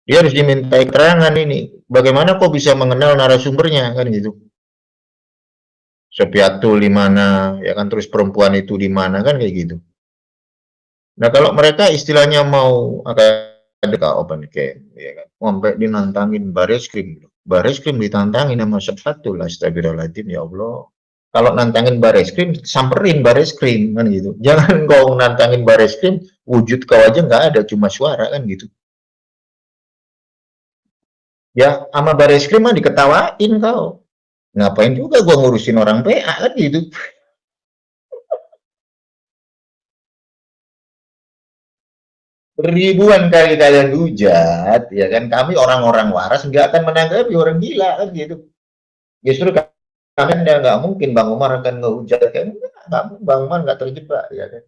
Dia harus dimintai keterangan ini. Bagaimana kok bisa mengenal narasumbernya kan gitu. Sopiatul di mana, ya kan, terus perempuan itu di mana kan kayak gitu. Nah, kalau mereka istilahnya mau ada open camp, ya kan, sampai dinantangin Bareskrim. Bareskrim ditantangin sama Sopiatul, astagfirullahaladzim, ya Allah. Kalau nantangin Bareskrim, samperin Bareskrim kan gitu. Jangan kau nantangin Bareskrim, wujud kau aja nggak ada, cuma suara kan gitu. Ya, sama Bareskrim mah diketawain kau. Ngapain juga gua ngurusin orang PA kan gitu. Ribuan kali kalian hujat, ya kan, kami orang-orang waras nggak akan menanggapi orang gila kan gitu. Justru kalian nggak mungkin Bang Umar akan ngehujat kan, nggak, Bang Umar nggak terjebak ya kan.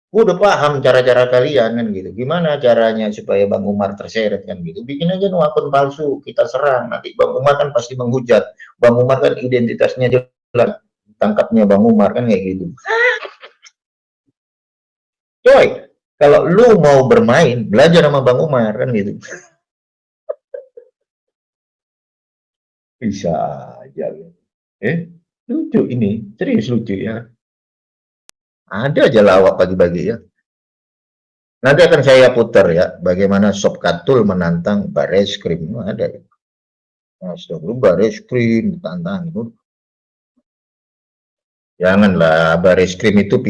Gue udah paham cara-cara kalian kan gitu. Gimana caranya supaya Bang Umar terseret kan gitu. Bikin aja no akun palsu, kita serang. Nanti Bang Umar kan pasti menghujat. Bang Umar kan identitasnya jelas. Tangkapnya Bang Umar kan kayak gitu. Coy, kalau lu mau bermain, belajar sama Bang Umar kan gitu. Bisa aja. Lucu ini. Serius lucu ya. Ada aja lawak pagi-pagi ya. Nanti akan saya putar ya, bagaimana Sob Katul menantang Bareskrim. Ada ya. Astagfirullah, Bareskrim ditantang. Janganlah, Bareskrim itu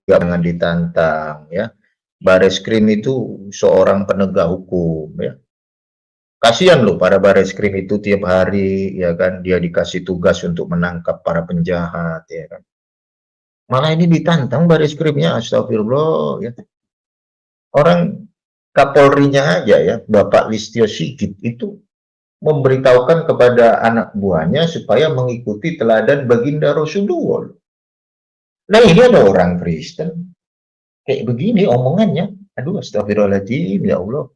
jangan ditantang ya. Bareskrim itu seorang penegak hukum ya. Kasihan loh para Bareskrim itu tiap hari ya kan, dia dikasih tugas untuk menangkap para penjahat ya kan. Malah ini ditantang Bareskrimnya, astagfirullah ya. Orang Kapolrinya aja ya, Bapak Listio Sigit itu memberitahukan kepada anak buahnya supaya mengikuti teladan baginda Rasulullah. Nah ini ada orang Kristen kayak begini omongannya. Aduh, astagfirullahaladzim, ya Allah.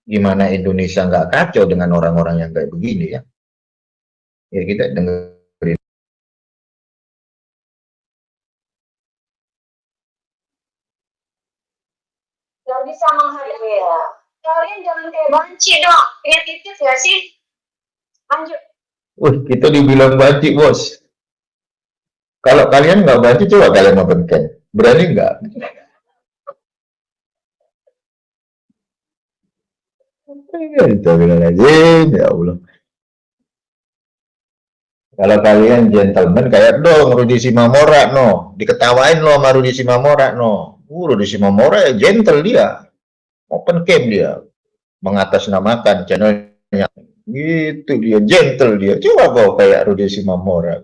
Gimana Indonesia nggak kacau dengan orang-orang yang kayak begini ya? Ya kita dengerin. Gak bisa menghargai ya. Kalian jangan kayak banci dong. Pengen titik gak sih? Lanjut. Wih, kita dibilang banci, Bos. Kalau kalian nggak banci, coba kalian open camp. Berani nggak? Astagfirullahaladzim, ya Allah. Kalau kalian gentleman kayak dong Rudi Simamora no, diketawain lo sama Rudi Simamora no. Rudi Simamora ya gentle dia, open camp dia, mengatasnamakan channelnya, gitu dia, gentle dia. Coba kau kayak Rudi Simamora.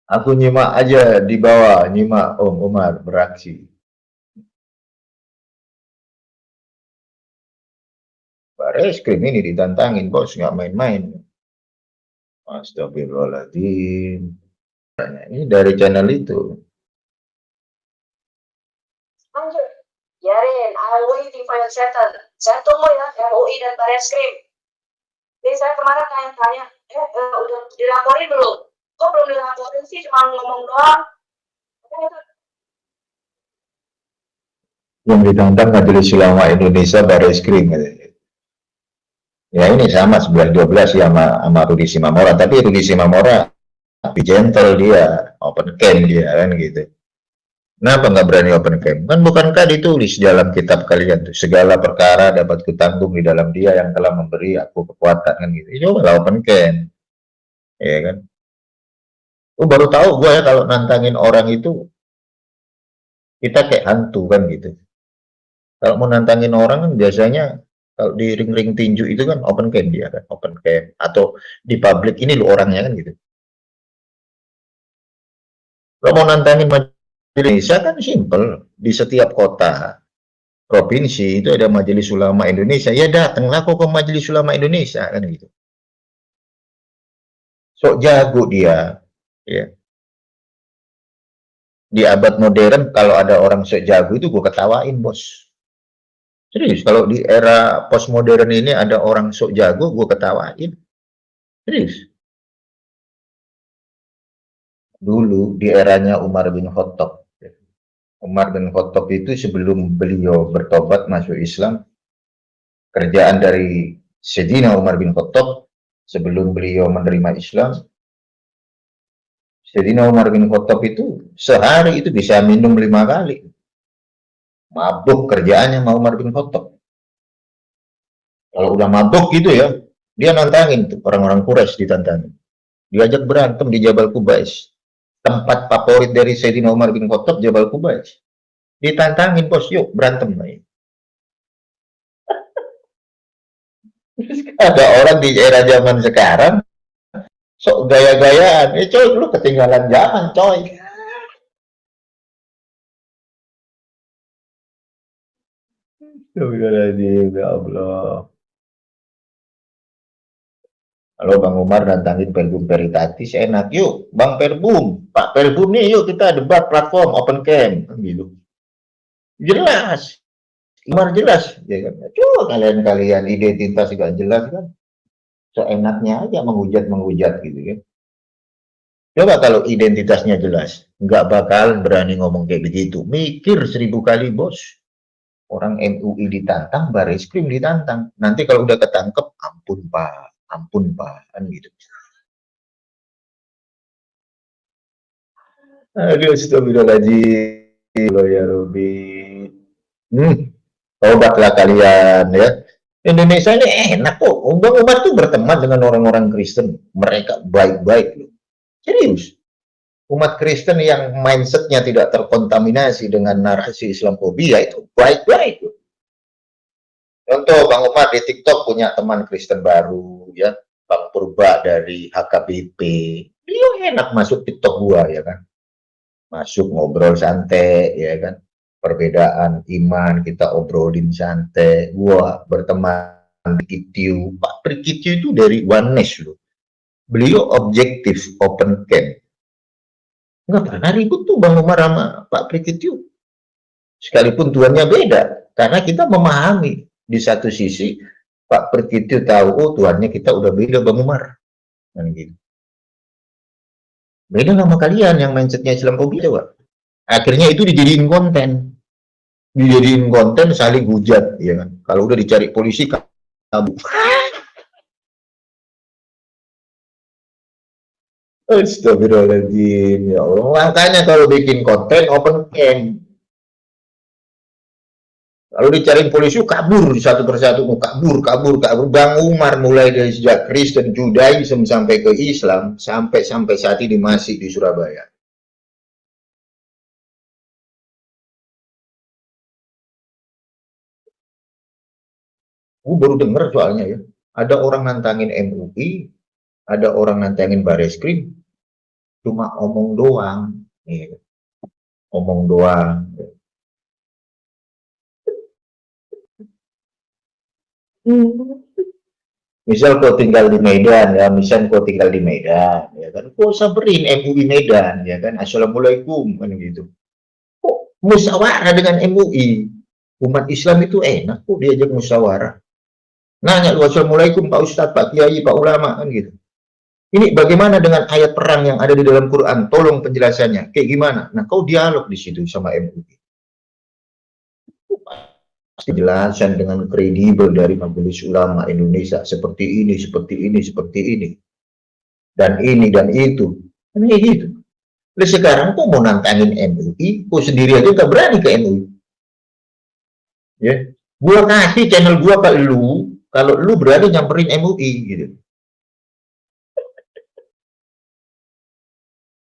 Aku nyimak aja di bawah, nyimak Om Umar beraksi. Bareskrim ini ditantangin bos, nggak main-main. Astagfirullahaladzim. Ini dari channel itu. Lanjut. Biarin, I for your settle. Saya tunggu ya MUI dan Barreskrim. Jadi saya kemarin tanya-tanya, udah dilaporin belum? Kok belum dilaporin sih, cuma ngomong doang. Yang ditantang Majelis Ulama Indonesia Barreskrim. Ya ini sama 11-12 ya sama Rudi Simamora, tapi Rudi Simamora lebih gentle, dia open camp dia kan gitu. Kenapa nggak berani open camp? Kan bukankah ditulis dalam kitab kalian tuh, segala perkara dapat kutanggung di dalam Dia yang telah memberi aku kekuatan kan gitu. Coba open camp, ya kan? Baru tahu gue ya kalau nantangin orang itu kita kayak hantu kan gitu. Kalau mau nantangin orang kan biasanya kalau di ring-ring tinju itu kan open camp dia kan, open camp atau di publik ini lo orangnya kan gitu. Kalau mau nantangin Majelis Indonesia kan simple, di setiap kota provinsi itu ada Majelis Ulama Indonesia, ya datanglah kok ke Majelis Ulama Indonesia kan gitu. Sok jago dia, ya. Di abad modern kalau ada orang sok jago itu gue ketawain bos. Serius, kalau di era postmodern ini ada orang sok jago, gue ketawain. Serius. Dulu di eranya Umar bin Khattab. Umar bin Khattab itu sebelum beliau bertobat masuk Islam, kerjaan dari Sayyidina Umar bin Khattab sebelum beliau menerima Islam, Sayyidina Umar bin Khattab itu sehari itu bisa minum 5 kali. Mabuk kerjaannya sama Umar bin Khattab. Kalau udah mabuk gitu ya, dia nantangin tuh orang-orang Quraisy, ditantangin. Diajak berantem di Jabal Qubais. Tempat favorit dari Sayyidina Umar bin Khattab, Jabal Qubais. Ditantangin bos, yuk berantem. Ada orang di era zaman sekarang sok gaya-gayaan, coy lu ketinggalan zaman coy. Ya Allah. Kalau Bang Umar nantangin Perbum Veritatis enak, yuk Bang Perbum, Pak Perbum nih, yuk kita debat platform open camp gitu. Jelas, Umar jelas, ya kan? Coba kalian identitas gak jelas kan, so enaknya aja menghujat gitu kan. Coba kalau identitasnya jelas, nggak bakal berani ngomong kayak begitu. Mikir 1000 kali bos. Orang MUI ditantang, Barreskrim ditantang. Nanti kalau udah ketangkep, ampun pak, kan gitu. Aduh, astagfirullahaladzim, ya Rabbi. Tobatlah kalian ya. Indonesia ini enak kok. Bang Umar tuh berteman dengan orang-orang Kristen. Mereka baik-baik loh. Serius. Umat Kristen yang mindsetnya tidak terkontaminasi dengan narasi Islamofobia itu baik-baik loh. Contoh Bang Umar di TikTok punya teman Kristen baru ya, Bang Purba dari HKBP. Dia enak masuk TikTok gua ya kan. Masuk ngobrol santai ya kan. Perbedaan iman kita obrolin santai. Gua berteman Prikitiu. Pak Prikitiu itu dari Oneness loh. Beliau objektif, open camp. Nggak pernah ribut tuh Bang Umar sama Pak Prikitiu. Sekalipun tuannya beda. Karena kita memahami. Di satu sisi, Pak Prikitiu tahu, oh tuannya kita udah beda Bang Umar. Dan gitu. Beda sama kalian yang mindsetnya Islamofobia, Pak. Akhirnya itu dijadiin konten. Dijadiin konten saling hujat. Ya kan? Kalau udah dicari polisi, kabur. Astagfirullahaladzim, ya Allah. Makanya kalau bikin konten open camp. Kalau dicariin polisi kabur satu persatu, kabur. Bang Umar mulai dari sejak Kristen, Judaism sampai ke Islam, sampai saat ini masih di Surabaya. Gue baru dengar soalnya ya, ada orang nantangin MUI, ada orang nantangin Barreskrim, cuma omong doang, ya. Omong doang. Misal kau tinggal di Medan ya, ya kan, kau samperin MUI Medan ya kan, assalamualaikum kan gitu. Kok musyawarah dengan MUI, Umat Islam itu enak kok diajak musyawarah. Nanya lu, assalamualaikum Pak Ustadz, Pak Kiai, Pak Ulama, kan gitu. Ini bagaimana dengan ayat perang yang ada di dalam Quran? Tolong penjelasannya. Kayak gimana? Nah, kau dialog di situ sama MUI. Penjelasan dengan kredibel dari Majelis Ulama Indonesia seperti ini, seperti ini, seperti ini. Dan ini dan itu. Ini gitu. Lalu sekarang kok mau nantangin MUI, kok sendiri aja gak berani ke MUI. Ya, gua kasih channel gua ke lu, kalau lu berani nyamperin MUI gitu.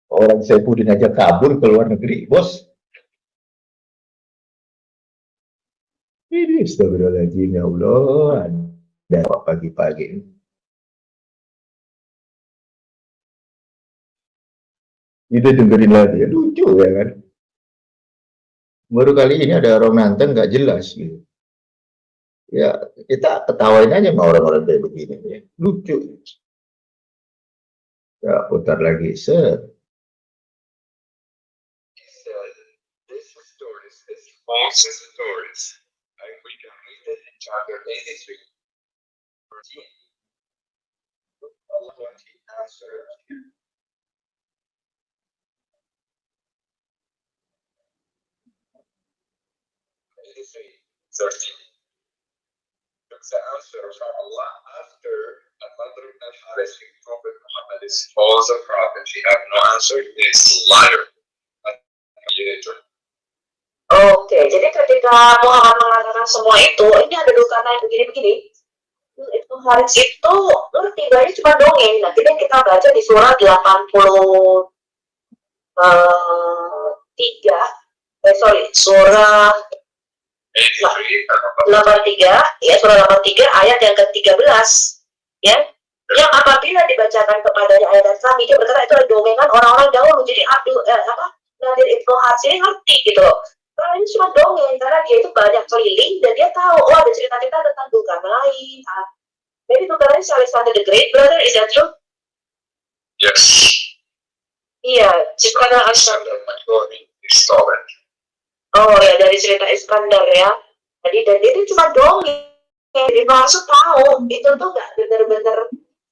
Orang Saifuddin aja kabur ke luar negeri, bos. Ini astagfirullahaladzim, ya Allah. Ada apa pagi-pagi? Itu dengerin lagi, lucu ya kan? Baru kali ini ada orang nantang nggak jelas gitu. Ya kita ketawain aja sama orang-orang kayak begini ya. Lucu. Ya putar lagi, set. This stories is false stories. And we can read it in chapter 83. 13. Allah answered. 13. Took the answer from Allah after Al-Badr ibn al-Harith, the Prophet Muhammad is false a prophet. He have no answer, he is a liar. Oke, jadi ketika Muhammad mengatakan semua itu, ini ada dua kata yang begini-begini. Itu Haris itu ngerti, ini cuma dongeng. Nah, kita baca di surah 83, surah 83, ya surah 83 ayat yang ke-13, ya. Yang apabila dibacakan kepadanya ayat kami, dia berkata itu adalah dongengan orang-orang dahulu. Jadi Nadir Ibnu Haris ini ngerti gitu loh. Karena ini cuma dongeng, karena dia itu banyak keliling dan dia tahu, oh ada cerita-cerita tentang Zulkarnain. Maybe Zulkarnain is Alexander the Great, brother, is that true? Yes. Iya, Iskandar Alexander Magdalene is stolen. Oh ya, dari cerita Iskandar ya. Jadi dan itu cuma dongeng. Jadi maksud tahu itu tuh nggak bener-bener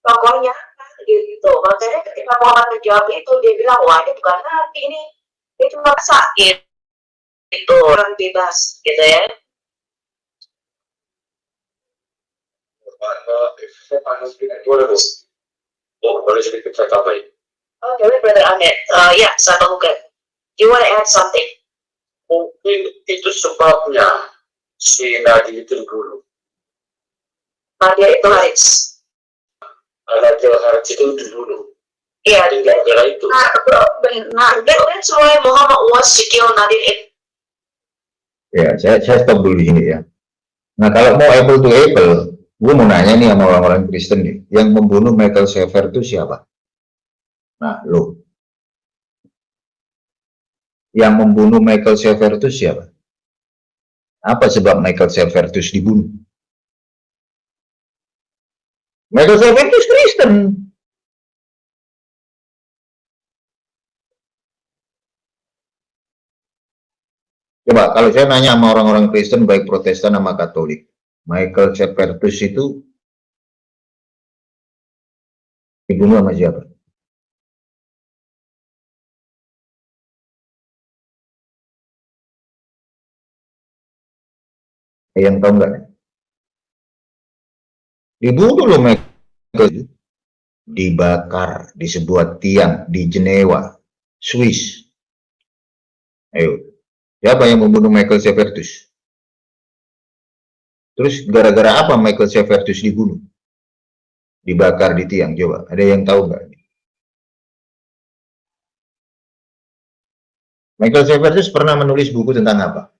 tokohnya gitu. Makanya ketika Muhammad menjawab itu, dia bilang, wah ini bukan nabi, ini cuma sakit. Itu orang bebas gitu ya. Boleh sedikit saya tambahin. Okay, brother Ahmed. Ya, saya mungkin. You want to add something? Mungkin itu sebabnya si Nadia itu dulu. Nadia itu Haris. Nadia Haris itu dulu. Iya, gara-gara itu. Nah, that's why Muhammad was to kill Nadia. Ya, saya stop dulu di sini ya. Nah, kalau mau apple to apple, gue mau nanya nih sama orang-orang Kristen nih, yang membunuh Michael Sheffer itu siapa? Nah, lo. Yang membunuh Michael Sheffer itu siapa? Apa sebab Michael Sheffer itu dibunuh? Michael Sheffer itu Kristen. Coba kalau saya nanya sama orang-orang Kristen baik Protestan sama Katolik, Michael Shepardus itu dibunuh sama siapa? Yang tahu nggak? Dibunuh loh Michael, dibakar di sebuah tiang di Jenewa, Swiss. Ayo. Siapa yang membunuh Michael Shepardus? Terus gara-gara apa Michael Shepardus dibunuh? Dibakar di tiang, coba. Ada yang tahu nggak? Michael Shepardus pernah menulis buku tentang apa?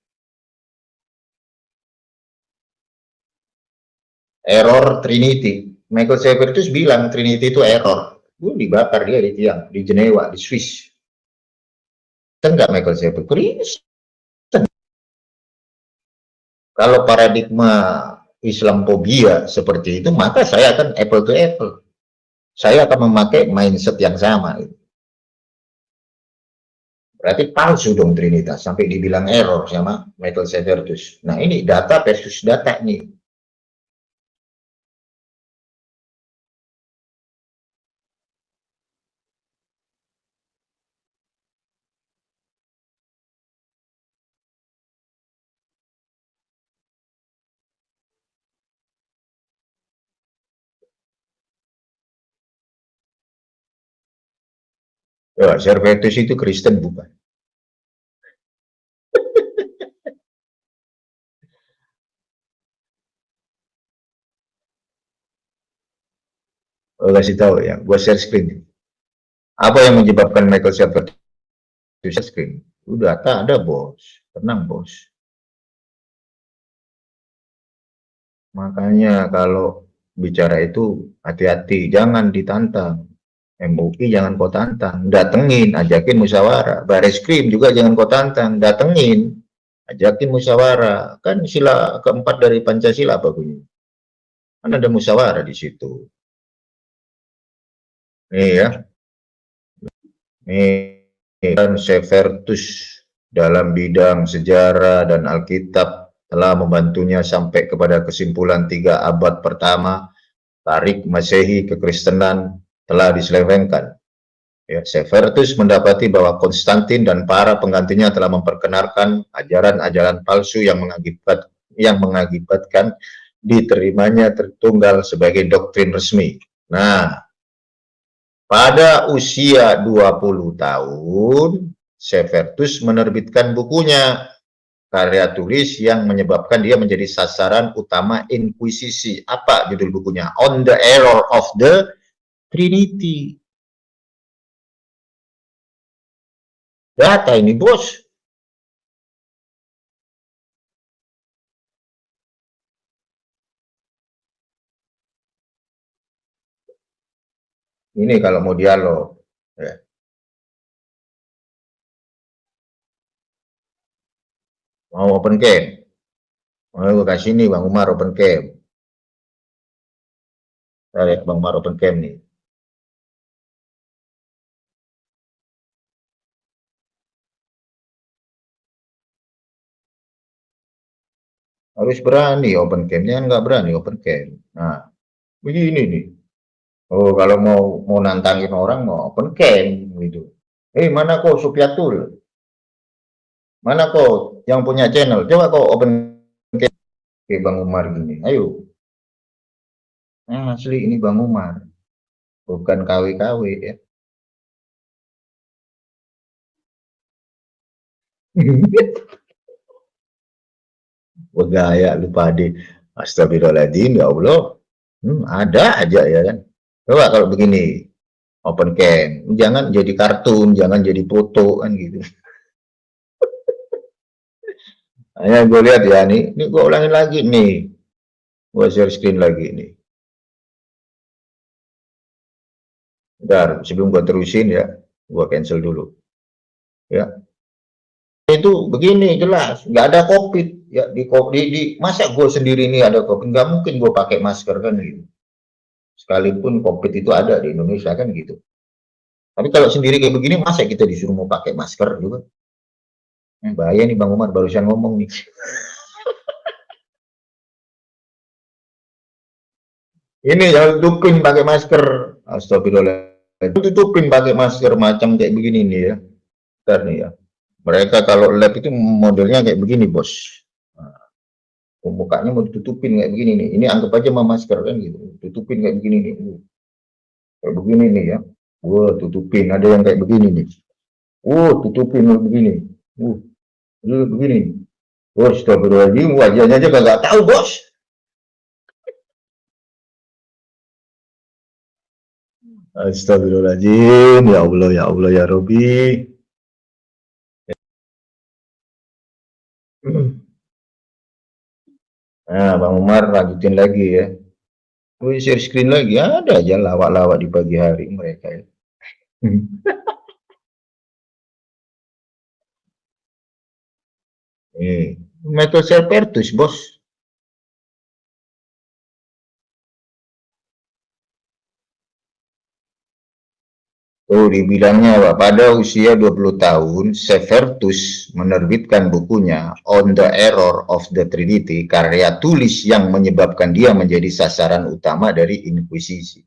Error Trinity. Michael Shepardus bilang Trinity itu error. Dibakar dia di tiang, di Jenewa, di Swiss. Kan nggak Michael Shepardus? Kalau paradigma Islamophobia seperti itu, maka saya akan apple to apple. Saya akan memakai mindset yang sama. Berarti palsu dong Trinitas, sampai dibilang error sama Michael Severtus. Nah ini data versus data nih. Ya, Servetus itu Kristen bukan? Kasih tahu ya, gua share screen. Apa yang menyebabkan Michael Servetus share screen? Udah, data ada bos, tenang bos. Makanya kalau bicara itu hati-hati, jangan ditantang. MUI jangan kau tantang, datengin, ajakin musyawarah. Baris Krim juga jangan kau tantang, datengin, ajakin musyawarah. Kan sila keempat dari Pancasila apa bunyi? Kan ada musyawarah di situ. Nih ya, nih kan Severtus dalam bidang sejarah dan Alkitab telah membantunya sampai kepada kesimpulan 3 abad pertama tarik Masehi kekristenan telah diselewengkan. Ya, Severtus mendapati bahwa Konstantin dan para penggantinya telah memperkenalkan ajaran-ajaran palsu yang mengakibatkan diterimanya Tritunggal sebagai doktrin resmi. Nah, pada usia 20 tahun, Severtus menerbitkan bukunya, karya tulis yang menyebabkan dia menjadi sasaran utama inkuisisi. Apa judul bukunya? On the Error of the Trinity. Data ini bos. Ini kalau mau dialog. Ya. Mau open cam. Mau kasih nih Bang Umar open cam. Kita lihat Bang Umar open cam nih. Harus berani open cam. Jangan nggak berani open cam. Nah, begini nih. Oh, kalau mau nantangin orang mau open cam gitu. Mana kok Supiatul? Mana kok yang punya channel? Coba kok open cam kayak Bang Umar gini. Ayo. Asli ini Bang Umar. Bukan KW-KW ya. Bergaya lupa di. Astagfirullahaladzim ya Allah. Ada aja ya kan. Coba kalau begini. Open cam. Jangan jadi kartun, jangan jadi foto kan gitu. Hanya gue lihat ya nih, ini gue ulangin lagi nih. Gue share screen lagi nih. Bentar, sebelum gue terusin ya, gue cancel dulu. Ya, itu begini jelas, nggak ada COVID ya di masa gue sendiri ini ada COVID, nggak mungkin gue pakai masker kan gitu. Sekalipun COVID itu ada di Indonesia kan gitu. Tapi kalau sendiri kayak begini, masa kita disuruh mau pakai masker juga? Bahaya nih Bang Umar barusan ngomong nih. Ini jangan tutupin pakai masker. Astagfirullah. Tutupin pakai masker macam kayak begini nih ya. Bentar nih ya. Mereka kalau lab itu modelnya kayak begini bos. Nah, mukanya mau ditutupin kayak begini nih. Ini anggap aja sama masker kan gitu. Tutupin kayak begini nih. Kayak begini nih ya. Wah tutupin. Ada yang kayak begini nih. Tutupin begini. Begini. Bos, astagfirullahaladzim. Wajahnya aja nggak tahu bos. Astagfirullahaladzim, ya Allah, ya Robi. Nah, Bang Umar lanjutin lagi ya. Share screen lagi, ada aja lawak-lawak di pagi hari mereka ya. Michael Servetus, bos. Oh, dibilangnya apa? Pada usia 20 tahun, Severtus menerbitkan bukunya On the Error of the Trinity, karya tulis yang menyebabkan dia menjadi sasaran utama dari Inkuisisi.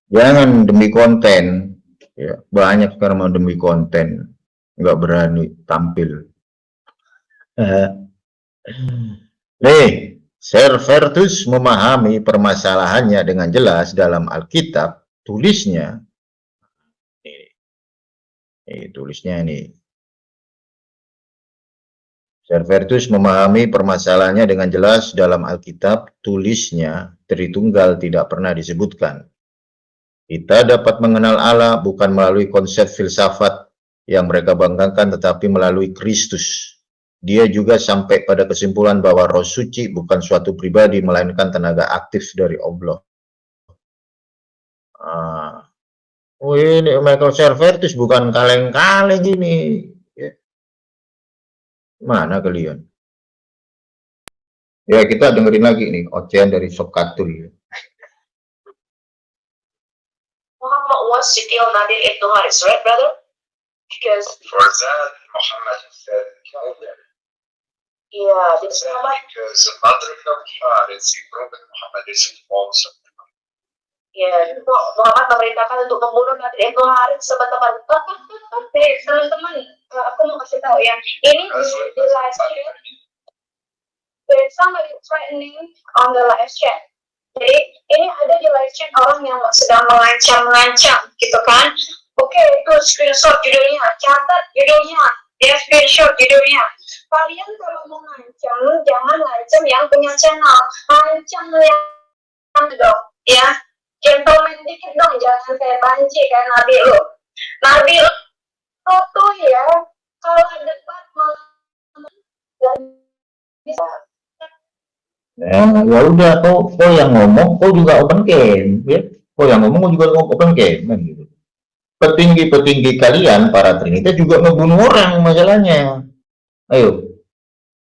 Jangan demi konten, ya, banyak sekarang mau demi konten, nggak berani tampil. Severtus memahami permasalahannya dengan jelas dalam Alkitab, tulisnya, tulisnya ini. Severtus memahami permasalahannya dengan jelas dalam Alkitab, tulisnya, Tritunggal tidak pernah disebutkan. Kita dapat mengenal Allah bukan melalui konsep filsafat yang mereka banggakan, tetapi melalui Kristus. Dia juga sampai pada kesimpulan bahwa Roh Suci bukan suatu pribadi, melainkan tenaga aktif dari Allah. Oh, ini Michael Severtus bukan kaleng-kaleng ini. Mana kalian? Ya, kita dengerin lagi nih ocehan dari Sokatul. Muhammad was still Nadir ibn Haris, right, brother? Because For that, Muhammad said, kill them. yeah, this Said Muhammad, because Nadir ibn Haris, he Prophet Muhammad is false. yeah, Muhammad memerintahkan untuk membunuh Nadir ibn Haris teman-teman. Teman-teman, aku mau kasih tahu ya, ini di live chat, there's somebody threatening on the live chat. Jadi ini ada di live chat orang yang sedang mengancam gitu kan. Oke, itu screenshot judulnya, catat judulnya, dia screenshot judulnya. Kalian kalau mau ngancam, jangan ngancam yang punya channel, ngancam yang dong, ya. Gentleman dikit dong, jangan kayak banci kayak Nabil lo. Nabil lo tuh ya, kalau debat malah nggak bisa. Ya udah, kau yang ngomong, kau juga open cam, ya. Kau yang ngomong, kau juga open cam, kan gitu. Petinggi-petinggi kalian, para Trinitas juga ngebunuh orang masalahnya. Ayo,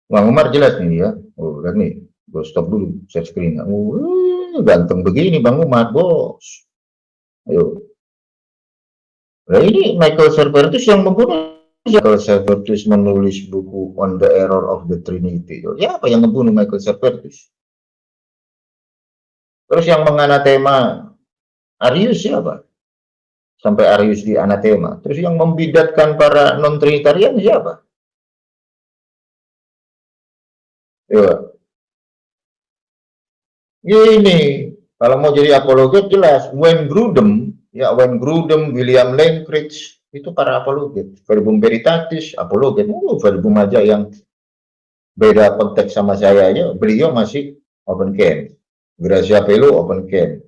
Bang Umar jelas nih ya. Oh, lihat nih, gue stop dulu, share screen. Oh, ganteng begini Bang Umar, bos. Ayo. Nah ini Michael Severtus yang membunuh. Michael Severtus menulis buku On the Error of the Trinity. Siapa yang membunuh Michael Severtus? Terus yang menganatema Arius siapa? Sampai Arius di anatema. Terus yang membidatkan para non-trinitarian siapa? Ya. Gini, kalau mau jadi apologet jelas, Wayne Grudem, William Lane Craig, itu para apologet. Verbum Veritatis, apologet. Verbum aja yang beda konteks sama saya aja, beliau masih open camp. Gracia Pelo open camp.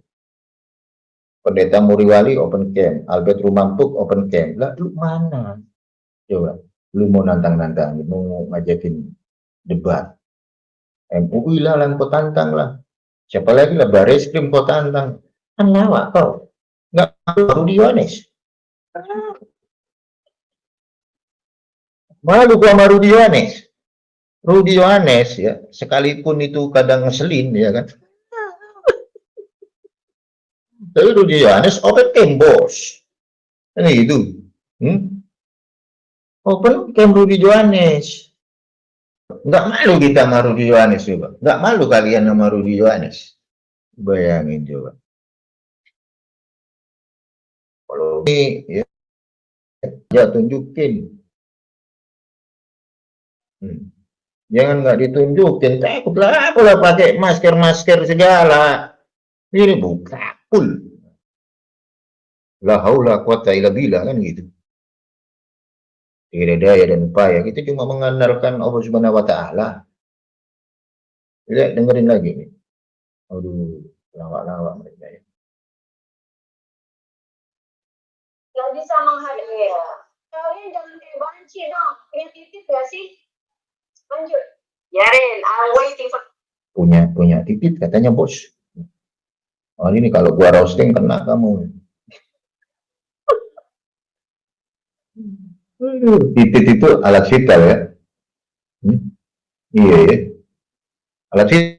Pendeta Muriwali open camp. Albert Rumampuk open camp. Lah, lu mana? Coba, lu mau nantang-nantang, mau ngajakin debat. MUI lah yang kau tantang lah. Siapa lagi lah, Bareskrim kau tantang. Kan lawak kau. Nggak malu Rudi Yohanes. Malu gua sama Rudi Yohanes. Rudi Yohanes ya, sekalipun itu kadang ngeselin ya kan. Tapi Rudi Yohanes open camp bos. Ini itu. Open camp Rudi Yohanes. Nggak malu kita sama Rudi Yohanes coba. Nggak malu kalian sama Rudi Yohanes. Bayangin coba. Kalau ini ya tunjukin. Jangan nggak ditunjukin. Takutlah aku lah pakai masker segala. Ini buka full. La haula quwata illa billah kan gitu. Tidak daya dan upaya, kita cuma mengandalkan Allah Subhanahu wa Ta'ala. Lihat, dengerin lagi nih. Aduh, lawak-lawak mereka ya. Nggak bisa menghadapi ya. Kalian jangan kayak banci dong. Punya titik gak sih? Lanjut. Yarin, I'm waiting for... Punya titik katanya bos. Oh ini kalau gua roasting kena kamu. Titit itu alat vital ya. Iya ya. Alat vital.